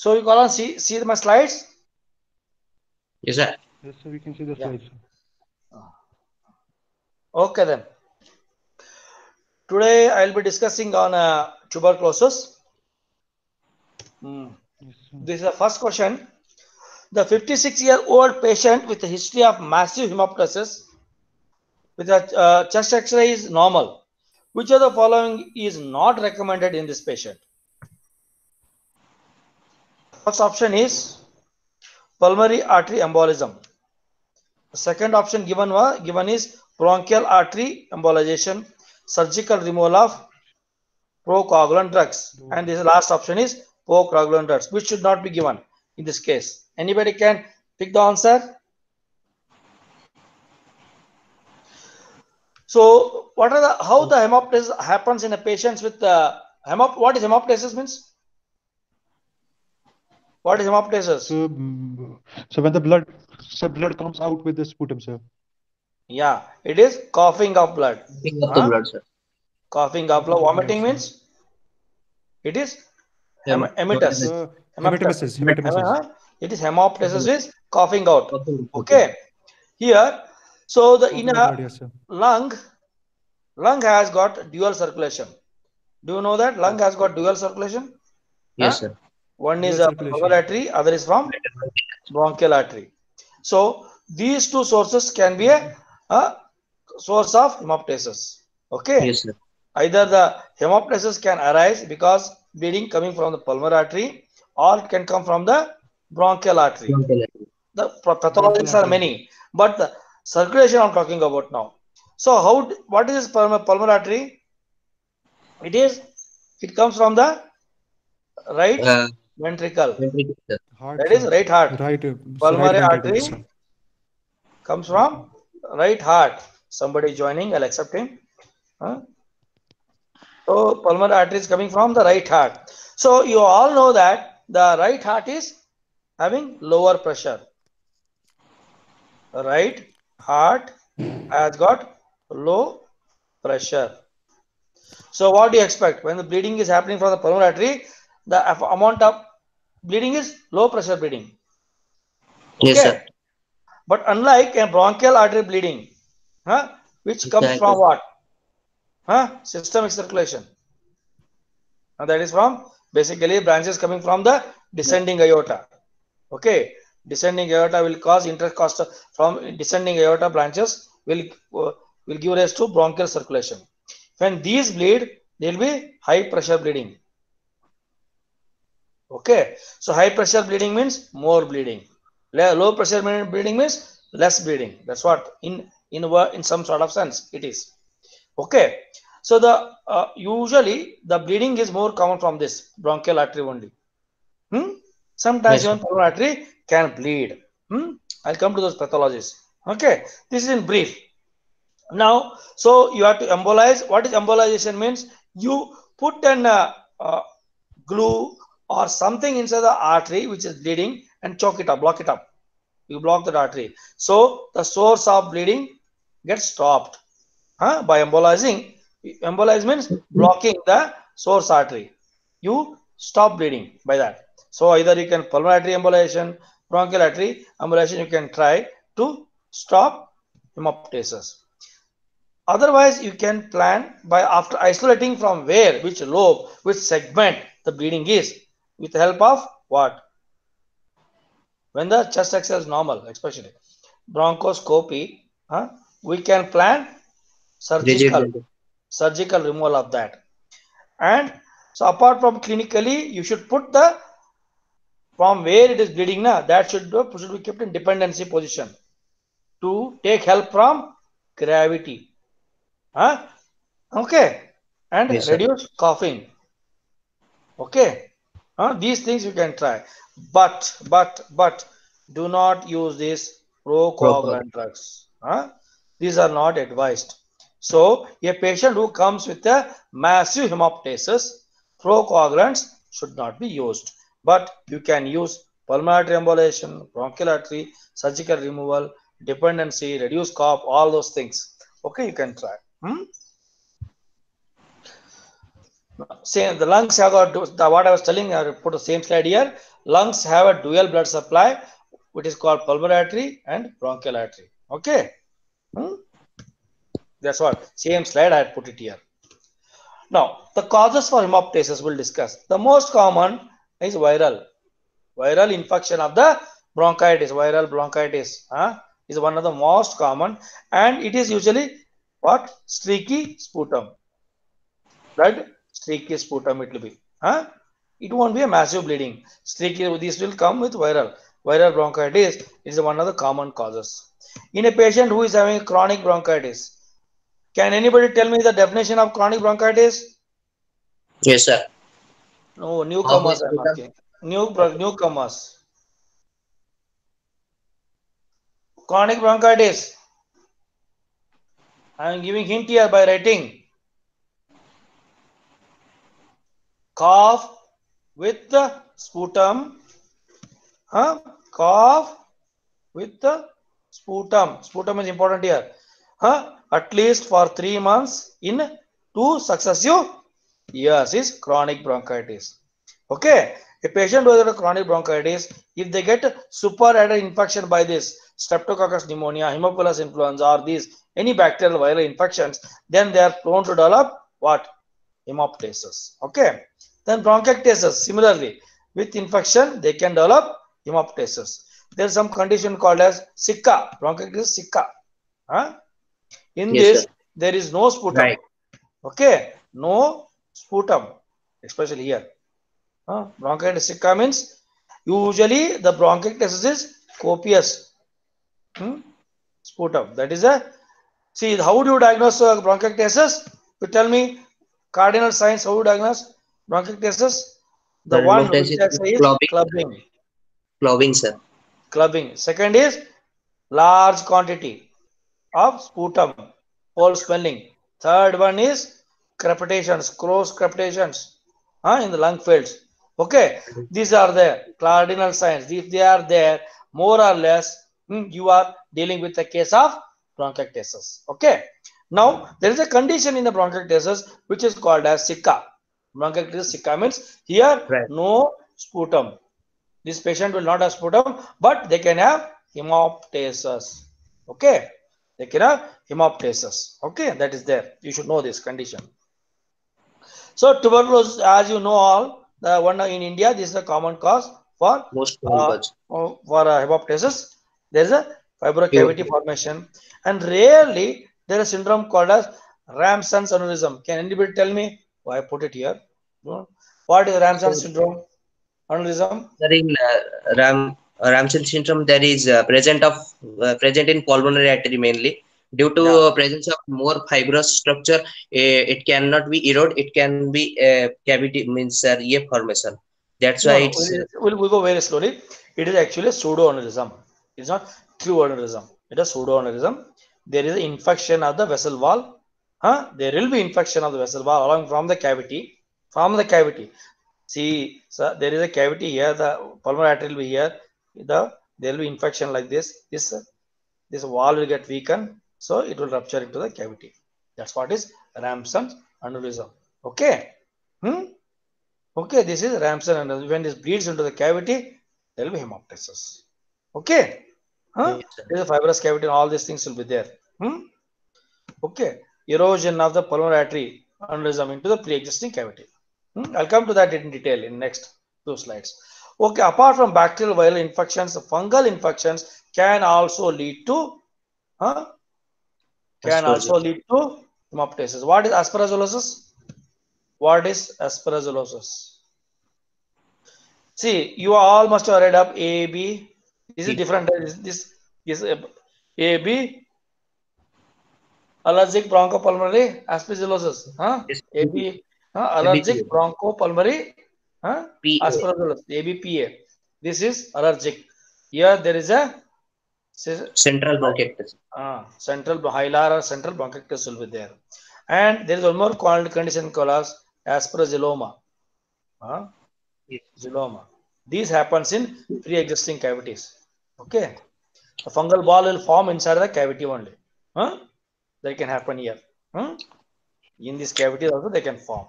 So you can see my slides. Yes, sir. Yes, sir, we can see the Yeah. slides. Okay then. Today I will be discussing on tuberculosis. Yes, sir. This is the first question. The 56-year-old patient with a history of massive hemoptysis with a chest X-ray is normal. Which of the following is not recommended in this patient? First option is pulmonary artery embolism. The second option given is bronchial artery embolization, surgical removal of procoagulant drugs, and this last option is procoagulant drugs, which should not be given in this case. Anybody can pick the answer. So, what are the how the hemoptysis happens in a patients with what is hemoptysis means? What is hemoptysis? So when the blood comes out with the sputum, sir. Yeah, it is coughing of blood. Picking up the blood, sir. Coughing of blood. Coughing of blood, Vomiting sir. means it is Hematemesis. emetus. Hematemesis. Hematemesis. It is hemoptysis is coughing out. Coughing. Okay. Here, so the in Coughing of a blood, yes, sir. lung has got dual circulation. Do you know that lung has got dual circulation? Yes, sir. One is Dual a circulation. pulmonary artery, other is from bronchial artery. So these two sources can be a source of hemoptysis. Okay. Yes, sir. Either the hemoptysis can arise because bleeding coming from the pulmonary artery, or it can come from the bronchial artery. The pathologies are many, but the circulation I'm talking about now. So what is this pulmonary artery? It comes from the right ventricle. Ventricle, sir. Heart, That sir. is right heart. Right, right Pulmonary ventricle, sir. artery comes from right heart. Somebody joining, I'll accept him. So pulmonary artery is coming from the right heart. So you all know that the right heart is having lower pressure. The right heart has got low pressure. So what do you expect when the bleeding is happening from the pulmonary artery? The amount of bleeding is low pressure bleeding. Okay. Yes, sir. But unlike a bronchial artery bleeding, which comes from what? Systemic circulation. That is from basically branches coming from the descending aorta. Okay, descending aorta will cause intercostal from descending aorta branches will give rise to bronchial circulation. When these bleed, there will be high pressure bleeding. Okay, so high pressure bleeding means more bleeding. Low pressure bleeding means less bleeding. That's what in some sort of sense it is. Okay, so the usually the bleeding is more common from this bronchial artery only. Sometimes Yes, even sir. pulmonary artery can bleed. I'll come to those pathologies. Okay, this is in brief. Now, so you have to embolize. What is embolization means? You put an glue or something inside the artery which is bleeding and choke it up, block it up. You block that artery. So the source of bleeding gets stopped by embolizing. Embolize means blocking the source artery. You stop bleeding by that. So either you can pulmonary artery embolization, bronchial artery embolization, you can try to stop hemoptysis. Otherwise, you can plan by after isolating from where, which lobe, which segment the bleeding is, with the help of what? When the chest X-ray is normal, especially bronchoscopy, we can plan Rigid. surgical removal of that. And so apart from clinically, you should put the from where it is bleeding that should be kept in dependency position to take help from gravity. Okay, and Yes, sir. reduce coughing. Okay, these things you can try, but do not use these Proper. procoagulant drugs. These are not advised. So a patient who comes with a massive hemoptysis, procoagulants should not be used. But you can use pulmonary embolization, bronchial artery, surgical removal, dependency, reduce cough, all those things. Okay, you can try. Same, the lungs have got what I was telling. I put the same slide here. Lungs have a dual blood supply, which is called pulmonary artery and bronchial artery. Okay, that's what. Same slide I had put it here. Now, the causes for hemoptysis we'll discuss. The most common is viral infection of the bronchitis. Viral bronchitis is one of the most common, and it is usually what? Streaky sputum. Blood, streaky sputum it will be. It won't be a massive bleeding. Streaky, this will come with viral bronchitis. It is one of the common causes. In a patient who is having chronic bronchitis, can anybody tell me the definition of chronic bronchitis? Yes, sir. No, newcomers I'm asking. Newcomers. Chronic bronchitis. I am giving hint here by writing. Cough with the sputum. Cough with the sputum. Sputum is important here. At least for 3 months in 2 successive years is chronic bronchitis. Okay, a patient who has a chronic bronchitis, if they get superadded infection by this Streptococcus pneumonia, Haemophilus influenza, or these any bacterial viral infections, then they are prone to develop what? Hemoptysis. Okay, then bronchiectasis, similarly, with infection they can develop hemoptysis. There is some condition called as Zika, bronchiectasis Zika. In Yes, this, sir. there is no sputum. Right. Okay, no sputum, especially here. Bronchitis Zika means usually the bronchiectasis is copious. Sputum. That is a. See, how do you diagnose bronchiectasis? You tell me cardinal signs. How do you diagnose bronchiectasis? The The one which hemoptysis I is say is clubbing. clubbing, sir. Clubbing. Second is large quantity of sputum, foul smelling. Third one is crepitations, cross crepitations in the lung fields. Okay, these are the cardinal signs. If they are there, more or less, you are dealing with a case of bronchiectasis. Okay, now there is a condition in the bronchiectasis which is called as Zika. Bronchiectasis Zika means here Right. no sputum. This patient will not have sputum, but they can have hemoptysis. Okay, they can have hemoptysis. Okay, that is there. You should know this condition. So tuberculosis, as you know all, the one in India, this is a common cause for Most common cause. hemoptysis. There is a fibrocavity formation, and rarely there is a syndrome called as Ramson's aneurysm. Can anybody tell me why I put it here? What is Ramson's syndrome? Aneurysm? Sir, in Ramsay syndrome, there is present in pulmonary artery mainly. Due to presence of more fibrous structure, it cannot be erode. It can be cavity, means a formation. That's why No, it's we'll go very slowly. It is actually a pseudoaneurysm. It's not true aneurysm. It is pseudoaneurysm. There is an infection of the vessel wall. There will be infection of the vessel wall along from the cavity. See, so there is a cavity here. The pulmonary artery will be here. There will be infection like this. This wall will get weakened, so it will rupture into the cavity. That's what is Ramson's aneurysm. Okay. Okay, this is Ramson aneurysm. When this bleeds into the cavity, there will be hemoptysis. Okay. There is a fibrous cavity and all these things will be there. Okay. Erosion of the pulmonary artery aneurysm into the pre-existing cavity. I'll come to that in detail in next 2 slides. Okay, apart from bacterial viral infections, fungal infections can also lead to hemoptysis. What is aspergillosis? What is aspergillosis? See, you all must have read up AB. This is different. This is AB, allergic bronchopulmonary aspergillosis. AB, allergic bronchopulmonary aspergillosis. ABPA. This is allergic. Here there is a central bronchiectasis. Central hilar or central bronchiectasis will be there, and there is one more condition called as aspergilloma. Xyloma. These happens in pre-existing cavities. Okay, a fungal ball will form inside the cavity only. That can happen here. In this cavity also they can form.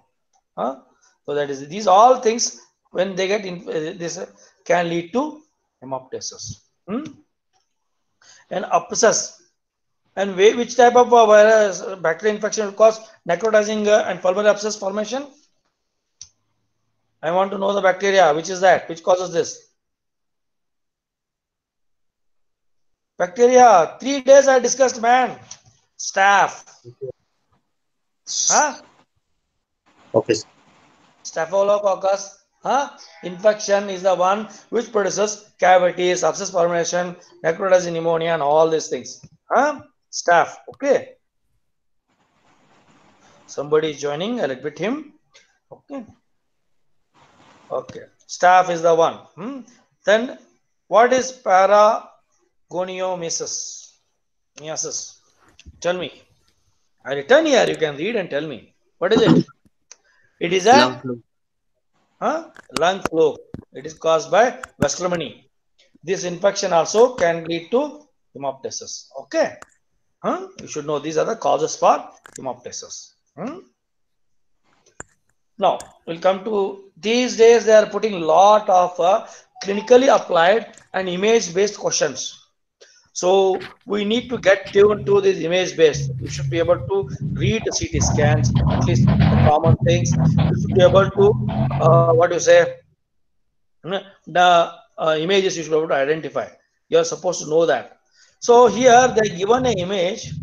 Huh? So that is these all things when they get in, this can lead to hemoptysis. And abscess. And which type of virus bacterial infection will cause necrotizing and pulmonary abscess formation? I want to know the bacteria. Which is that? Which causes this? Bacteria. 3 days I discussed, man. Staph. Huh? Okay. Staphylococcus. Huh? Infection is the one which produces cavities, abscess formation, necrotizing pneumonia, and all these things. Huh? Staph. Okay. Somebody is joining. I'll admit him. Okay. Okay. Staph is the one. Then what is paragoniomyces? Meiosis. Tell me. I return here. You can read and tell me. What is it? It is a Lung flu. lung flu. It is caused by Westermanni. This infection also can lead to hemoptysis. Okay. You should know these are the causes for hemoptysis. Now we'll come to these days. They are putting a lot of clinically applied and image-based questions. So we need to get tuned to this image-based. You should be able to read the CT scans, at least the common things. You should be able to what do you say? The images you should be able to identify. You are supposed to know that. So here they given an image.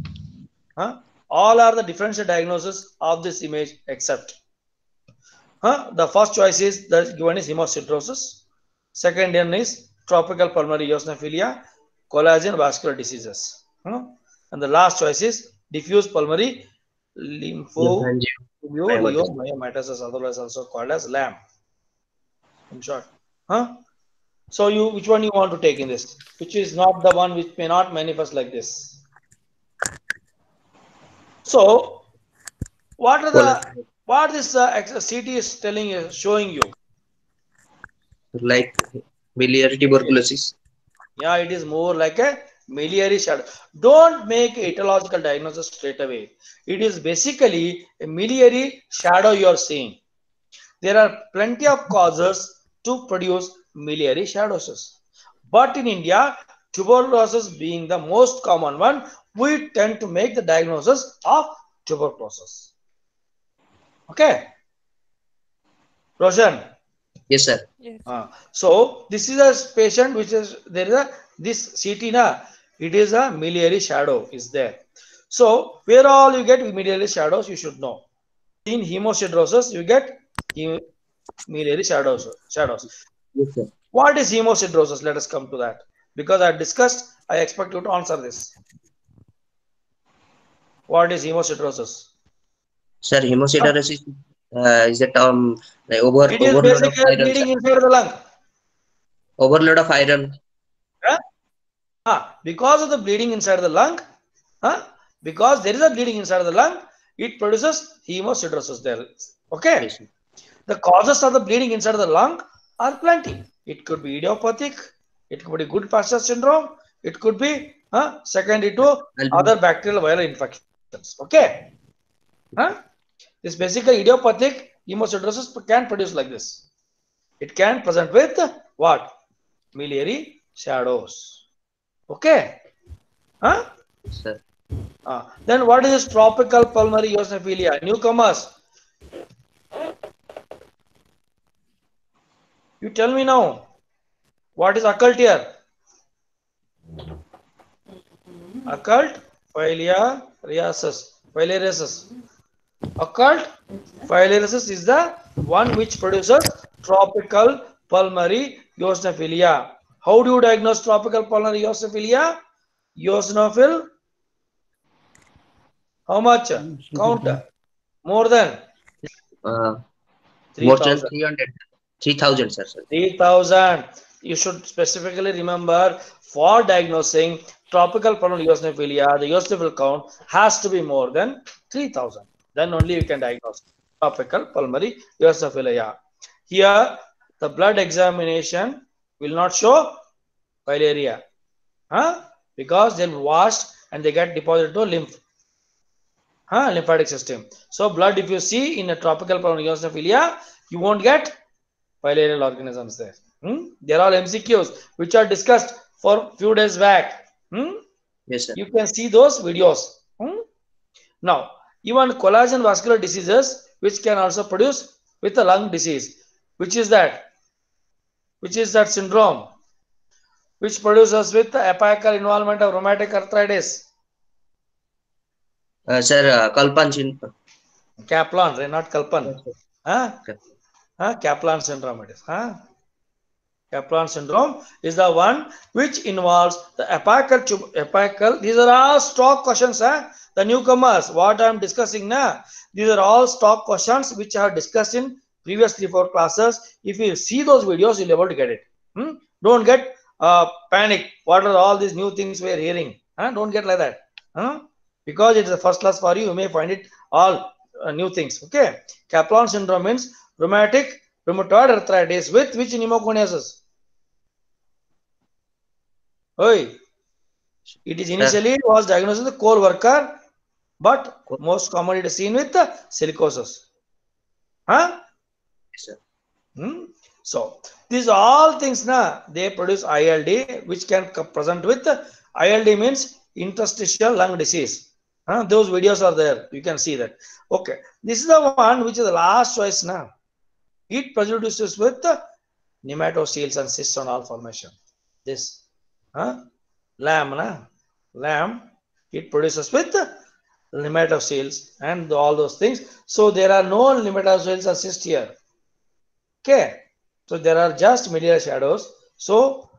All are the differential diagnosis of this image except. The first choice is the given is hemosiderosis. Second one is tropical pulmonary eosinophilia, collagen vascular diseases. And the last choice is diffuse pulmonary lympholeiomyomatosis, otherwise also called as LAM. In short. So which one you want to take in this? Which is not the one which may not manifest like this? So what this CT is telling you, showing you? Like biliary tuberculosis. Yeah, it is more like a miliary shadow. Don't make a etiological diagnosis straight away. It is basically a miliary shadow you are seeing. There are plenty of causes to produce miliary shadows. But in India, tuberculosis being the most common one, we tend to make the diagnosis of tuberculosis. Okay. Roshan. Yes, sir. Yes. So this is a patient which is there is a this CT na, it is a miliary shadow is there. So where all you get miliary shadows you should know. In hemosiderosis you get miliary shadows. Yes, sir. What is hemosiderosis? Let us come to that because I discussed. I expect you to answer this. What is hemosiderosis? Sir, hemosiderosis is the term like It is overload of basically iron. bleeding inside the lung. Overload of iron. Because of the bleeding inside the lung, because there is a bleeding inside the lung, it produces hemosiderosis there. Okay. Yes, the causes of the bleeding inside the lung are plenty. It could be idiopathic, it could be Goodpasture syndrome, it could be secondary to other bacterial viral infections. Okay. This basically idiopathic hemosiderosis can produce like this. It can present with what? Miliary shadows. Okay. Yes, sir. Then what is this tropical pulmonary eosinophilia? Newcomers. You tell me now. What is occult here? Occult filariasis. Occult filariasis is the one which produces tropical pulmonary eosinophilia. How do you diagnose tropical pulmonary eosinophilia? Eosinophil. How much? Count. More than More than 3,000, sir. 3,000. You should specifically remember for diagnosing tropical pulmonary eosinophilia, the eosinophil count has to be more than 3,000. Then only you can diagnose tropical pulmonary eosinophilia. Here, the blood examination will not show filaria, because they'll wash and they get deposited to lymph. Lymphatic system. So blood, if you see in a tropical pulmonary eosinophilia, you won't get filarial organisms there. They're all MCQs which are discussed for few days back. Yes, sir. You can see those videos. Now, even collagen vascular diseases which can also produce with a lung disease. Which is that? Which is that syndrome? Which produces with the apical involvement of rheumatic arthritis? Sir, Kalpan syndrome. Kaplan, right? Not Kalpan. Yes, sir. Kaplan syndrome it is. Kaplan syndrome is the one which involves the apical. These are all stock questions. The newcomers, what I am discussing now, these are all stock questions which I have discussed in previous 3-4 classes. If you see those videos, you'll be able to get it. Don't get panic. What are all these new things we are hearing? Don't get like that. Because it is the first class for you, you may find it all new things. Okay. Kaplan syndrome means rheumatoid arthritis with which pneumoconiasis? It is initially was diagnosed with the core worker, but most commonly it is seen with the silicosis. Yes, sir. So these all things they produce ILD, which can present with ILD means interstitial lung disease. Those videos are there. You can see that. Okay, this is the one which is the last choice now. It produces with nematoceles and cysts and all formation. This lamb, it produces with nematoceles and all those things. So there are no nematoceles or cysts here. Okay, so there are just miliary shadows. So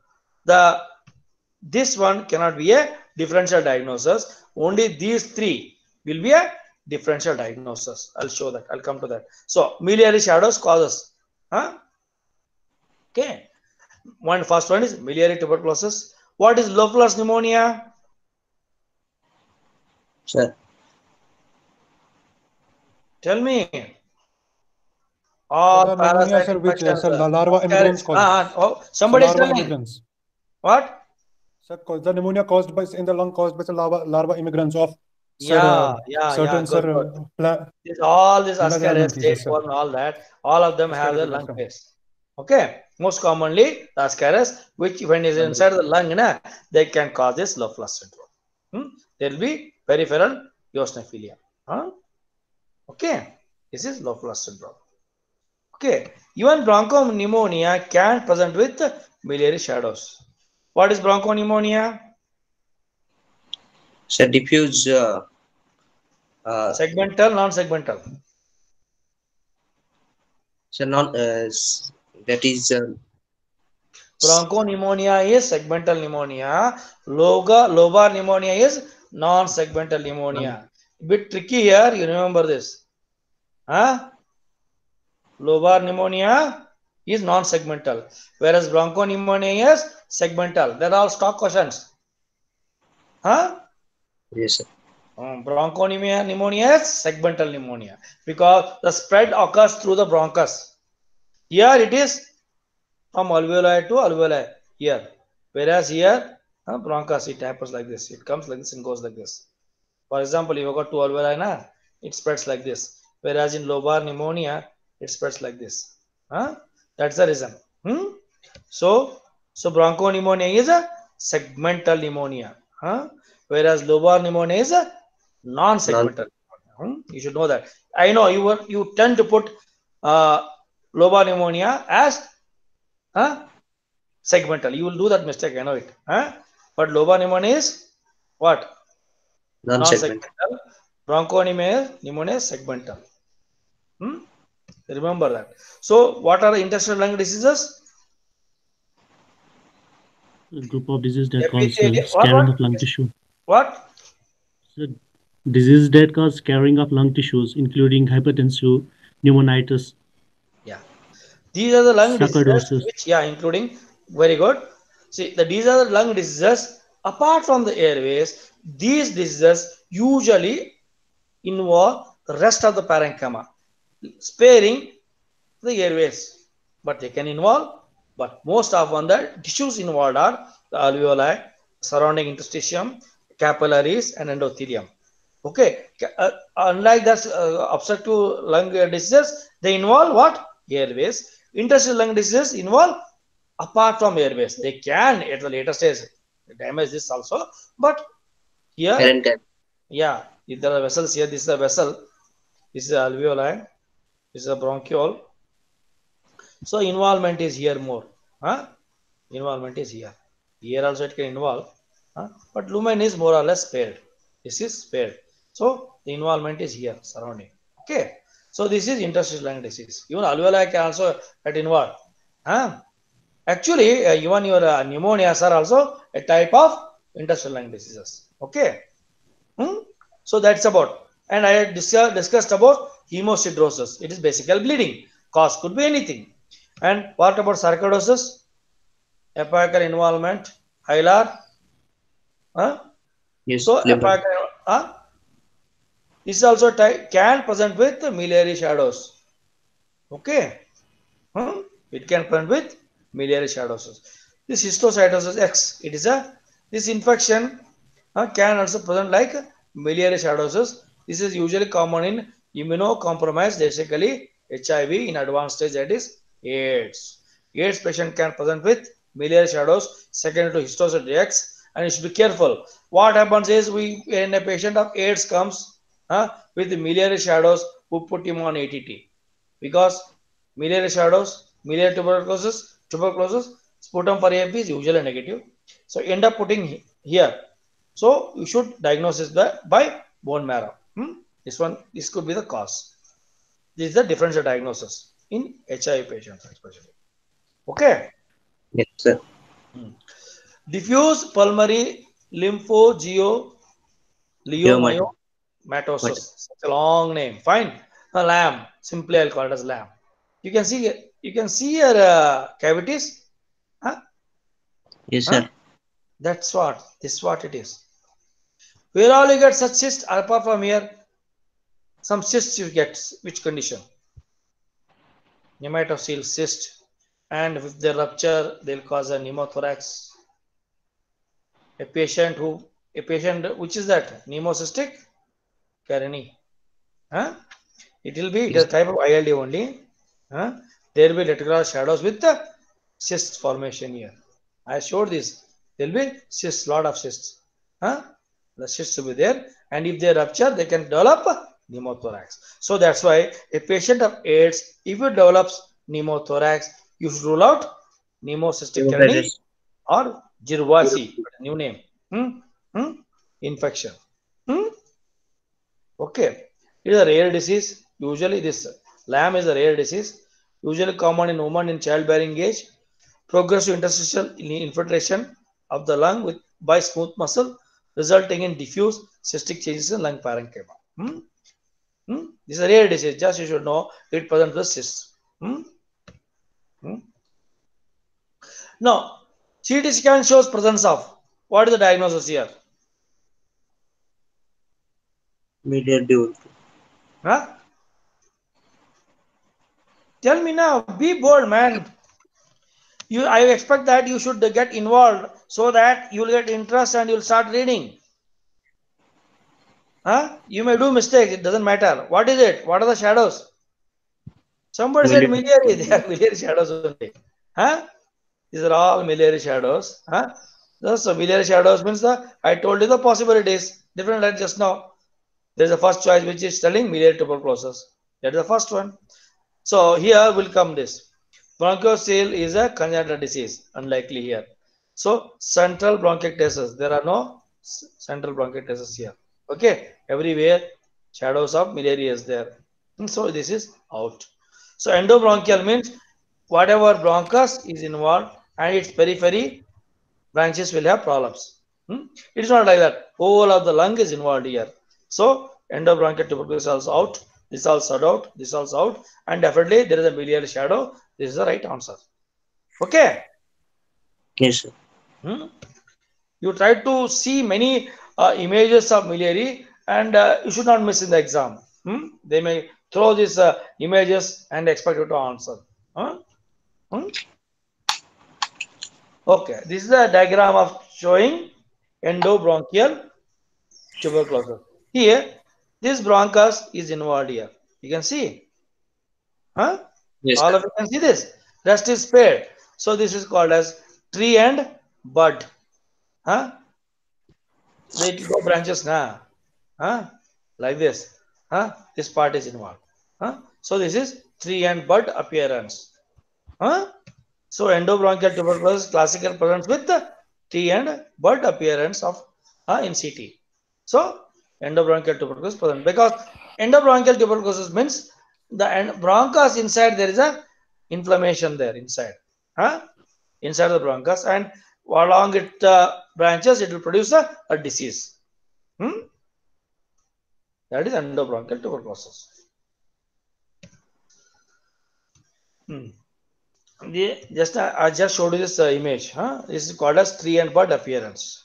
this one cannot be a differential diagnosis. Only these three will be a differential diagnosis. I'll show that. I'll come to that. So miliary shadows causes. Okay. First one is miliary tuberculosis. What is low flux pneumonia? Sir. Tell me. Or parasitic infections. Larva immigrants causes. Somebody is telling. What? Sir, the pneumonia caused by in the lung caused by the larva immigrants of certain all these Ascaris, tapeworm, all that, all of them have the lung phase. Okay, most commonly the Ascaris, which when is inside the lung, they can cause this low flux syndrome. There will be peripheral eosinophilia. Okay, this is low flux syndrome. Okay, even bronchopneumonia can present with miliary shadows. What is bronchopneumonia? Sir, diffuse. Segmental, non-segmental. Sir, that is. Bronchopneumonia is segmental pneumonia. Lobar pneumonia is non-segmental pneumonia. Bit tricky here. You remember this? Lobar pneumonia is non-segmental, whereas bronchopneumonia is segmental. They're all stock questions. Yes, sir. Bronchopneumonia is segmental pneumonia because the spread occurs through the bronchus. Here it is from alveoli to alveoli here, whereas here bronchus, it happens like this. It comes like this and goes like this. For example, if you got two alveoli, it spreads like this. Whereas in lobar pneumonia, it spreads like this. That's the reason. So bronchopneumonia is a segmental pneumonia, whereas lobar pneumonia is a non-segmental pneumonia. You should know that. I know you tend to put lobar pneumonia as segmental. You will do that mistake. I know it. But lobar pneumonia is what? Non-segmental. Bronchopneumonia is segmental. Remember that. So, what are the interstitial lung diseases? A group of diseases that cause scarring of lung tissue. What? So, diseases that cause scarring of lung tissues, including hypertension, pneumonitis. Yeah, these are the lung diseases which, including, very good. See, these are the lung diseases. Apart from the airways, these diseases usually involve the rest of the parenchyma, sparing the airways, but they can involve. But most often the tissues involved are the alveoli, surrounding interstitium, capillaries, and endothelium. Okay, unlike that obstructive lung diseases, they involve what? Airways. Interstitial lung diseases involve apart from airways. They can at the later stage damage this also, but here, Parenchyma. yeah, if there are vessels here, this is a vessel, this is alveoli, this is a bronchiole. So involvement is here more. Huh? Involvement is here. Here also it can involve, but lumen is more or less spared. This is spared. So the involvement is here surrounding. Okay. So this is interstitial lung disease. Even alveoli can also get involved. Huh? Actually, even your pneumonias are also a type of interstitial lung diseases. Okay. So that's about. And I discussed about hemosidrosis. It is basically bleeding. Cause could be anything. And what about sarcoidosis? Apical involvement, hilar. Yes, So lymph node. apical, this also can present with miliary shadows. Okay. It can present with miliary shadows. This histiocytosis X, it is a this infection can also present like miliary shadows. This is usually common in immunocompromised, basically HIV in advanced stage, that is AIDS. AIDS patient can present with miliary shadows secondary to histiocytosis X, and you should be careful. What happens is when a patient of AIDS comes with miliary shadows, we put him on ATT because miliary shadows, miliary tuberculosis, sputum for AFP is usually negative. So end up putting here. So you should diagnose this by bone marrow. This could be the cause. This is the differential diagnosis in HIV patients, especially. Okay. Yes, sir. Diffuse pulmonary Leomata. lymphogyomyomatosis. Such a long name. Fine. LAM. Simply I'll call it as LAM. You can see your cavities. Huh? Yes, Huh? sir. That's what. This is what it is. Where all you get such cysts apart from here? Some cysts you get. Which condition? Nematocele cyst. And if they rupture, they'll cause a pneumothorax. A patient which is that? Pneumocystic Carinae. Huh? It will be it is Yes. type of ILD only. Huh? There will be reticular shadows with the cyst formation here. I showed this. There will be cysts, lot of cysts. Huh? The cysts will be there, and if they rupture, they can develop pneumothorax. So that's why a patient of AIDS, if it develops pneumothorax, you should rule out pneumocystic Carinae Pneumophagus. or Girwasi, new name. Hmm? Hmm? Infection. Hmm? Okay. It is a rare disease. Usually this LAM is a rare disease. Usually common in women in childbearing age. Progressive interstitial infiltration of the lung by smooth muscle, resulting in diffuse cystic changes in lung parenchyma. This is a rare disease. Just you should know it presents with cysts. Now, CT scan shows presence of. What is the diagnosis here? Medial dual. Huh? Tell me now. Be bold, man. I expect that you should get involved so that you'll get interest and you'll start reading. You may do mistakes, it doesn't matter. What is it? What are the shadows? Somebody said miliary. They are miliary shadows only. These are all miliary shadows. So miliary shadows means I told you the possibilities. Different like just now. There's a first choice which is telling miliary tuberculosis. That is the first one. So here will come this. Bronchocele is a congenital disease, unlikely here. So central bronchiectasis, there are no central bronchiectasis here. Okay, everywhere shadows of miliary is there. And so this is out. So endobronchial means whatever bronchus is involved and its periphery branches will have problems. It's not like that. Whole of the lung is involved here. So endobronchial tuberculosis also out. This also out. This also out. And definitely there is a miliary shadow. This is the right answer. Okay. Yes, sir. You try to see many images of miliary and you should not miss in the exam. They may throw these images and expect you to answer. Okay, this is a diagram of showing endobronchial tuberculosis. Here, this bronchus is involved here. You can see. Huh? Yes, All sir. of you can see this. Rest is spared. So this is called as tree and bud. Huh? They go branches now. Huh? Like this. Huh? This part is involved. Huh? So this is tree and bud appearance. Huh? So endobronchial tuberculosis classical presents with the tree and bud appearance of in CT. So endobronchial tuberculosis present because endobronchial tuberculosis means the bronchus inside there is a inflammation there inside. Huh? Inside the bronchus, and along it branches it will produce a disease. That is endobronchial tuberculosis. I just showed you this image. This is called as tree and bud appearance.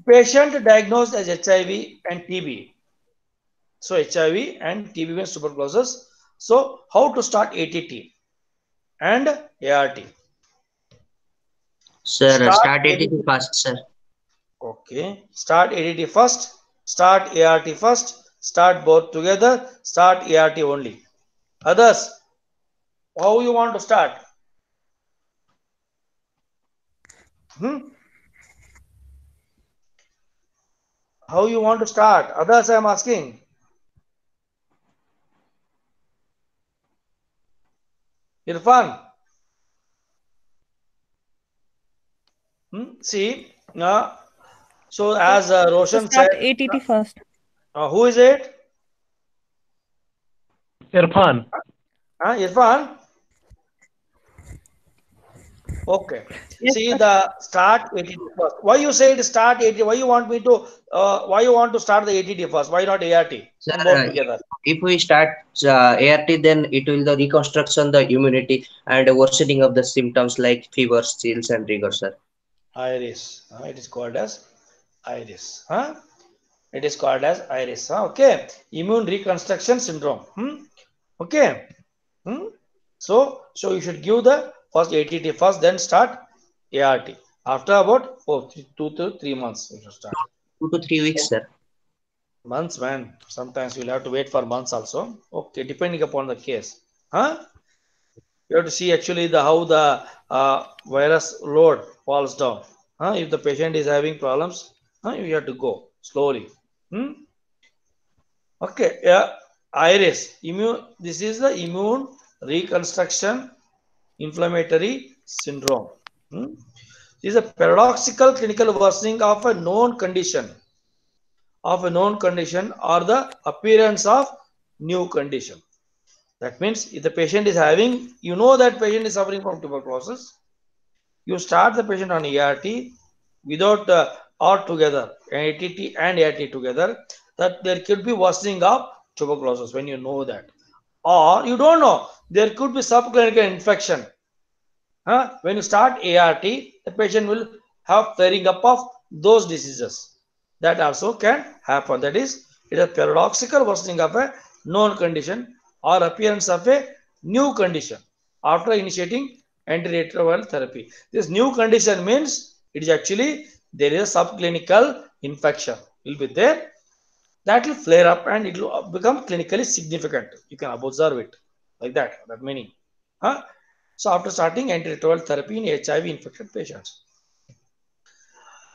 Patient diagnosed as HIV and TB. So HIV and TB means tuberculosis. So how to start ATT and ART? Sir, start ATT first, sir. Okay. Start ATT first. Start ART first. Start both together. Start ART only. Others, how you want to start? How you want to start? Others, I am asking. Irfan. See, so as Roshan start said, ATT first. Who is it? Irfan. Irfan. Okay. Yes, See sir. the start ATT first. Why you say it start ATT? Why you want me to? Why you want to start the ATT first? Why not ART? Sir, Both together. if we start ART, then it will the reconstruction the immunity and worsening of the symptoms like fever, chills, and rigor, sir. Iris. It is called as iris. It is called as iris. Okay. Immune reconstruction syndrome. Okay. So you should give the first ATT first, then start ART. After about 2 to 3 months, you should start. 2 to 3 weeks, sir. Months, man. Sometimes you'll have to wait for months also. Okay, depending upon the case. You have to see actually how the virus load falls down. If the patient is having problems, you have to go slowly. Okay, yeah. Iris, immune. This is the immune reconstruction inflammatory syndrome. This is a paradoxical clinical worsening of a known condition, or the appearance of new condition. That means if the patient is having, that patient is suffering from tuberculosis, you start the patient on ART without or together, ATT and ART together, that there could be worsening of tuberculosis when you know that. Or you don't know, there could be subclinical infection. When you start ART, the patient will have flaring up of those diseases. That also can happen. That is, it is a paradoxical worsening of a known condition or appearance of a new condition after initiating antiretroviral therapy. This new condition means it is actually there is a subclinical infection will be there that will flare up and it will become clinically significant. You can observe it like that. That meaning. So after starting antiretroviral therapy in HIV infected patients.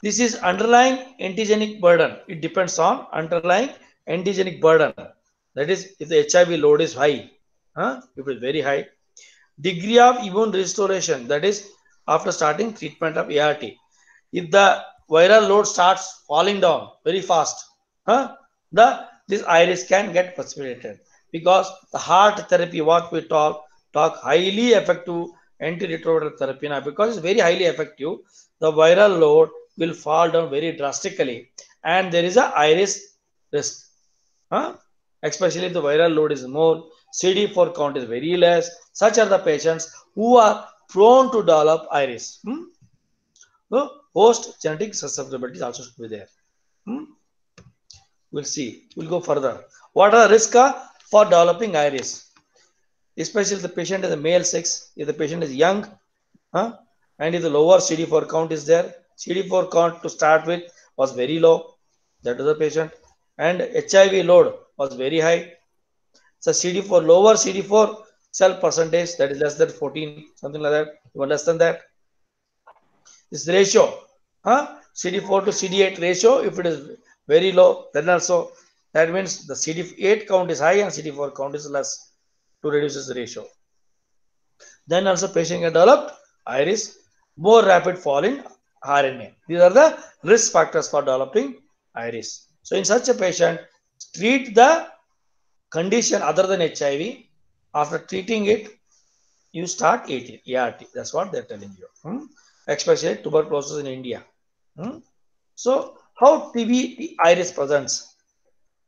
This is underlying antigenic burden. It depends on underlying antigenic burden. That is, if the HIV load is high, if it is very high, degree of immune restoration. That is, after starting treatment of ART, if the viral load starts falling down very fast, this iris can get precipitated because the heart therapy, what we talk highly effective antiretroviral therapy now, because it's very highly effective. The viral load will fall down very drastically, and there is a iris risk. Especially if the viral load is more, CD4 count is very less. Such are the patients who are prone to develop iris. So host genetic susceptibility also should be there. We'll see. We'll go further. What are the risks for developing iris? Especially if the patient is a male sex, if the patient is young, and if the lower CD4 count is there. CD4 count to start with was very low. That is the patient. And HIV load was very high. So CD4, lower CD4 cell percentage, that is less than 14, something like that, even less than that. This ratio, CD4 to CD8 ratio, if it is very low, then also that means the CD8 count is high and CD4 count is less to reduce this ratio. Then also patient can develop iris, more rapid fall in RNA. These are the risk factors for developing iris. So in such a patient, treat the condition other than HIV. After treating it, you start ART. That's what they're telling you. Especially tuberculosis in India. So how TB iris presents?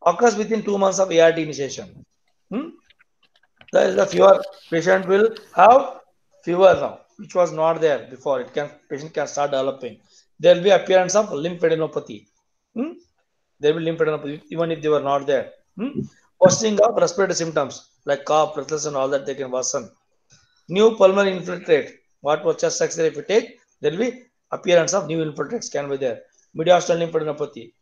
Occurs within 2 months of ART initiation. That is the fever. Patient will have fever now, which was not there before. Patient can start developing. There will be appearance of lymphadenopathy. There will be lymphadenopathy even if they were not there. Worsening of respiratory symptoms like cough, breathlessness, and all that they can worsen. New pulmonary infiltrate. What was chest X-ray if you take, there will be appearance of new infiltrates can be there. Mediastinal lymphadenopathy.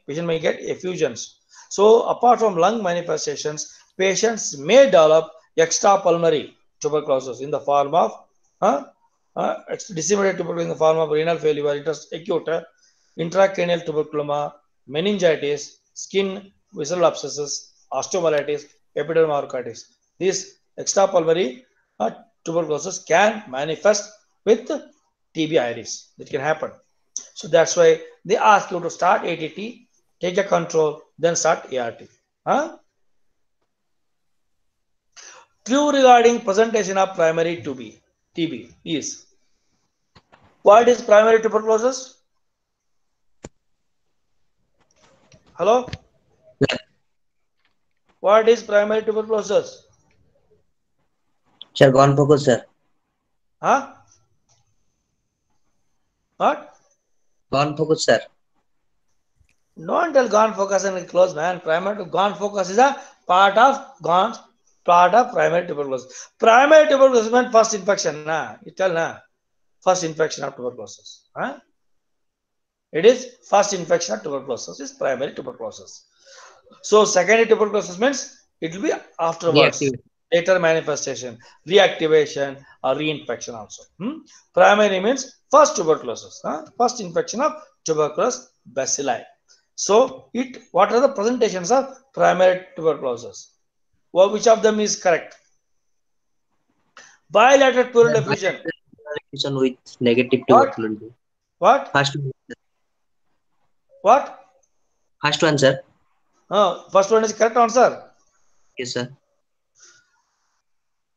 Patient may get effusions. So apart from lung manifestations, patients may develop extrapulmonary tuberculosis in the form of disseminated tuberculosis in the form of renal failure, acute intracranial tuberculoma, meningitis, skin visceral abscesses, osteomyelitis, epidermolysis. These extrapulmonary tuberculosis can manifest with TB iris. It can happen. So that's why they ask you to start ATT, take a control, then start ART. True regarding presentation of primary TB is, what is primary tuberculosis? Hello? What is primary tuberculosis? Sir, gone focus, sir. What? Gone focus, sir. Don't tell gone focus and close, man. Primary gone focus is a part of primary tuberculosis. Primary tuberculosis means first infection, na? You tell, na? First infection of tuberculosis. It is first infection of tuberculosis is primary tuberculosis. So secondary tuberculosis means it will be afterwards. Later manifestation, reactivation or reinfection also. Primary means first tuberculosis, first infection of tuberculosis bacilli. So what are the presentations of primary tuberculosis? Well, which of them is correct? Bilateral pleural effusion. With negative tuberculosis. What? First one. What? First one, sir. First one is correct answer. Yes, sir.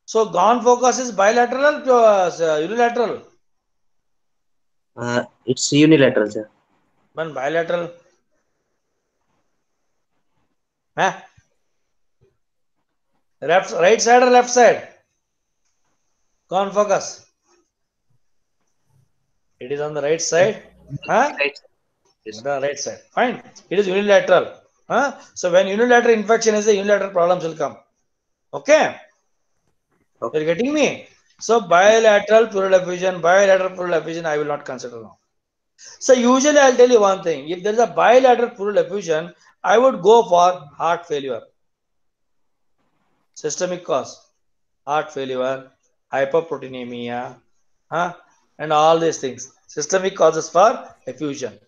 So gone focus is bilateral to unilateral? It's unilateral, sir. When bilateral? Right side or left side? Gone focus. It is on the right side. Right. Yes. The right side. Fine. It is unilateral. So when unilateral infection is, the unilateral problems will come. Okay. You're getting me? So bilateral pleural effusion, I will not consider now. So usually I'll tell you one thing. If there is a bilateral pleural effusion, I would go for heart failure. Systemic cause. Heart failure, hyperproteinemia, and all these things. Systemic causes for effusion.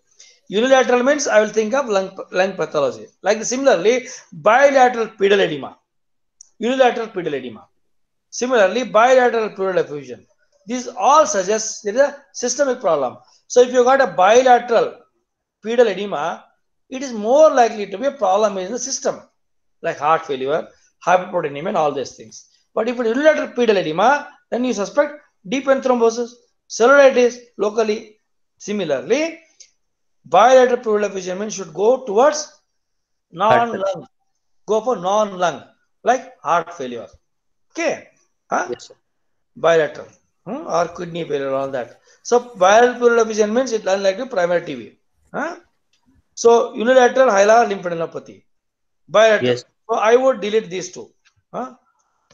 Unilateral means I will think of lung pathology. Like similarly, bilateral pedal edema. Unilateral pedal edema. Similarly, bilateral pleural effusion. These all suggest there is a systemic problem. So if you got a bilateral pedal edema, it is more likely to be a problem in the system, like heart failure, hyperproteinemia, and all these things. But if it is unilateral pedal edema, then you suspect deep vein thrombosis, cellulitis locally. Similarly, bilateral pleural effusion should go towards non-lung. Go for non-lung, like heart failure. Okay. Yes, sir. Bilateral or kidney failure, all that. So bilateral pleural effusion means it's unlikely primary TB. So unilateral hilar lymphadenopathy. Bilateral. Yes. So I would delete these two.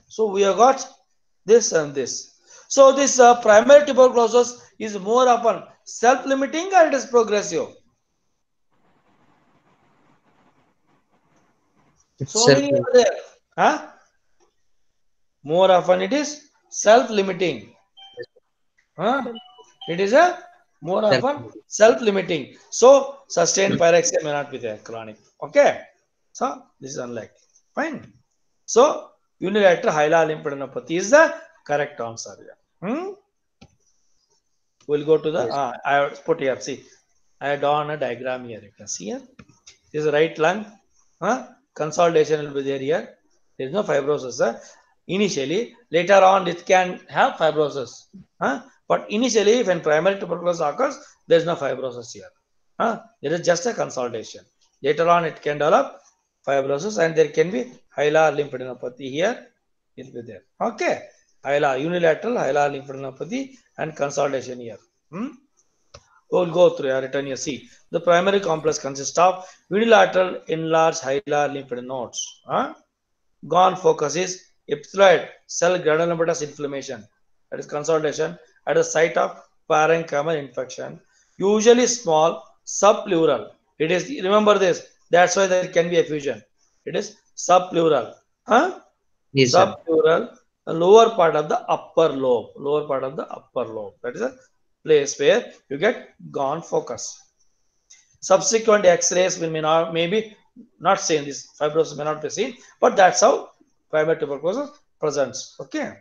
So we have got this and this. So this primary tuberculosis is more often self-limiting or it is progressive? So many are there. Huh? More often it is self-limiting. Huh? It is a more Self. often self-limiting. So sustained pyrexia may not be there, chronic. Okay. So this is unlikely. Fine. So unilateral hilar lymphadenopathy is the correct answer here. We'll go to the Yes. I have put here. See, I have drawn a diagram here. You can see here. This is the right lung. Consolidation will be there here. There is no fibrosis. Initially, later on, it can have fibrosis. But initially, when primary tuberculosis occurs, there is no fibrosis here. There is just a consolidation. Later on, it can develop fibrosis, and there can be hilar lymphadenopathy here. It will be there. Okay. Hilar, unilateral hilar lymphadenopathy and consolidation here. We'll go through your return here. See, the primary complex consists of unilateral enlarged hilar lymph nodes. Gone focus is epithelial cell granulomatous inflammation, that is consolidation at the site of parenchymal infection, usually small subpleural. It is, remember this, that's why there can be effusion. It is subpleural. Yes, sir. Subpleural, the lower part of the upper lobe, that is a place where you get gone focus. Subsequent X-rays will maybe not seen, this fibrosis may not be seen, but that's how primary tuberculosis presents. Okay.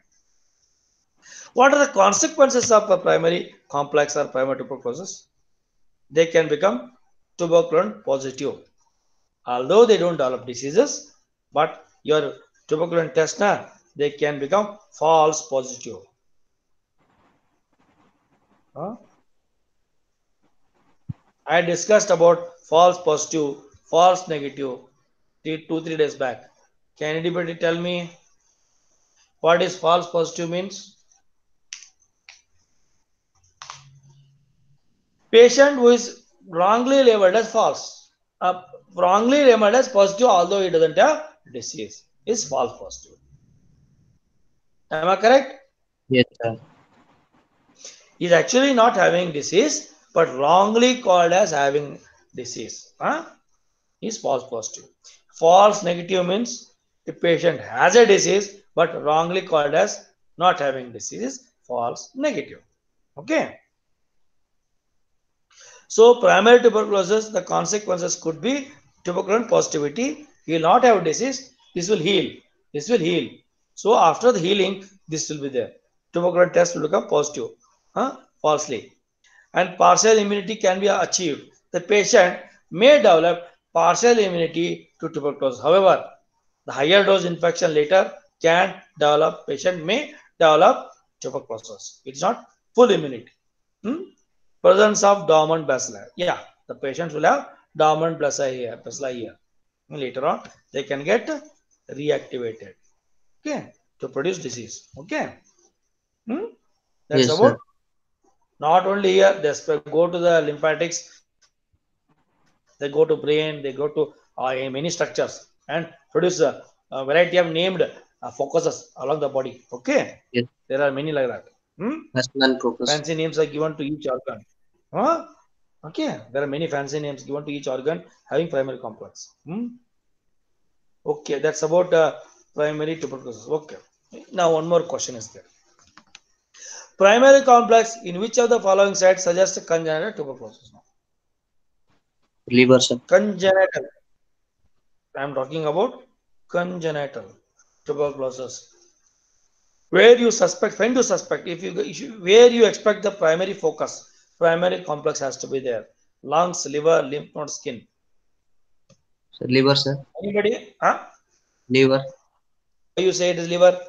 What are the consequences of a primary complex or primary tuberculosis? They can become tuberculin positive. Although they don't develop diseases, but your tuberculin test, they can become false positive. I discussed about false positive, false negative 2-3 days back. Can anybody tell me what is false positive means? Patient who is wrongly labeled as false, wrongly labeled as positive, although he doesn't have disease, is false positive. Am I correct? Yes, sir. He is actually not having disease, but wrongly called as having disease. Is false positive. False negative means the patient has a disease, but wrongly called as not having disease. False negative. Okay. So primary tuberculosis, the consequences could be tuberculin positivity. He will not have disease. This will heal. This will heal. So after the healing, this will be there. Tuberculin test will become positive. Falsely. And partial immunity can be achieved. The patient may develop partial immunity to tuberculosis. However, the higher dose infection later can develop, patient may develop tuberculosis. It's not full immunity. Presence of dormant bacilli. Yeah, the patients will have dormant bacilli here. Later on, they can get reactivated. Okay, to produce disease. Okay. That's Yes, about. sir. Not only here, they go to the lymphatics, they go to brain, they go to many structures and produce a variety of named focuses along the body. Okay, Yes. there are many like that. National focus. Fancy names are given to each organ. Okay, there are many fancy names given to each organ having primary complex. Okay, that's about primary tuberculosis. Okay, now one more question is there. Primary complex in which of the following sites suggests congenital tuberculosis? Liver, sir. Congenital. I am talking about congenital tuberculosis. Where you suspect, when you suspect, where you expect the primary focus, primary complex has to be there. Lungs, liver, lymph node, skin. Sir, liver, sir. Anybody? Liver. Why you say it is liver?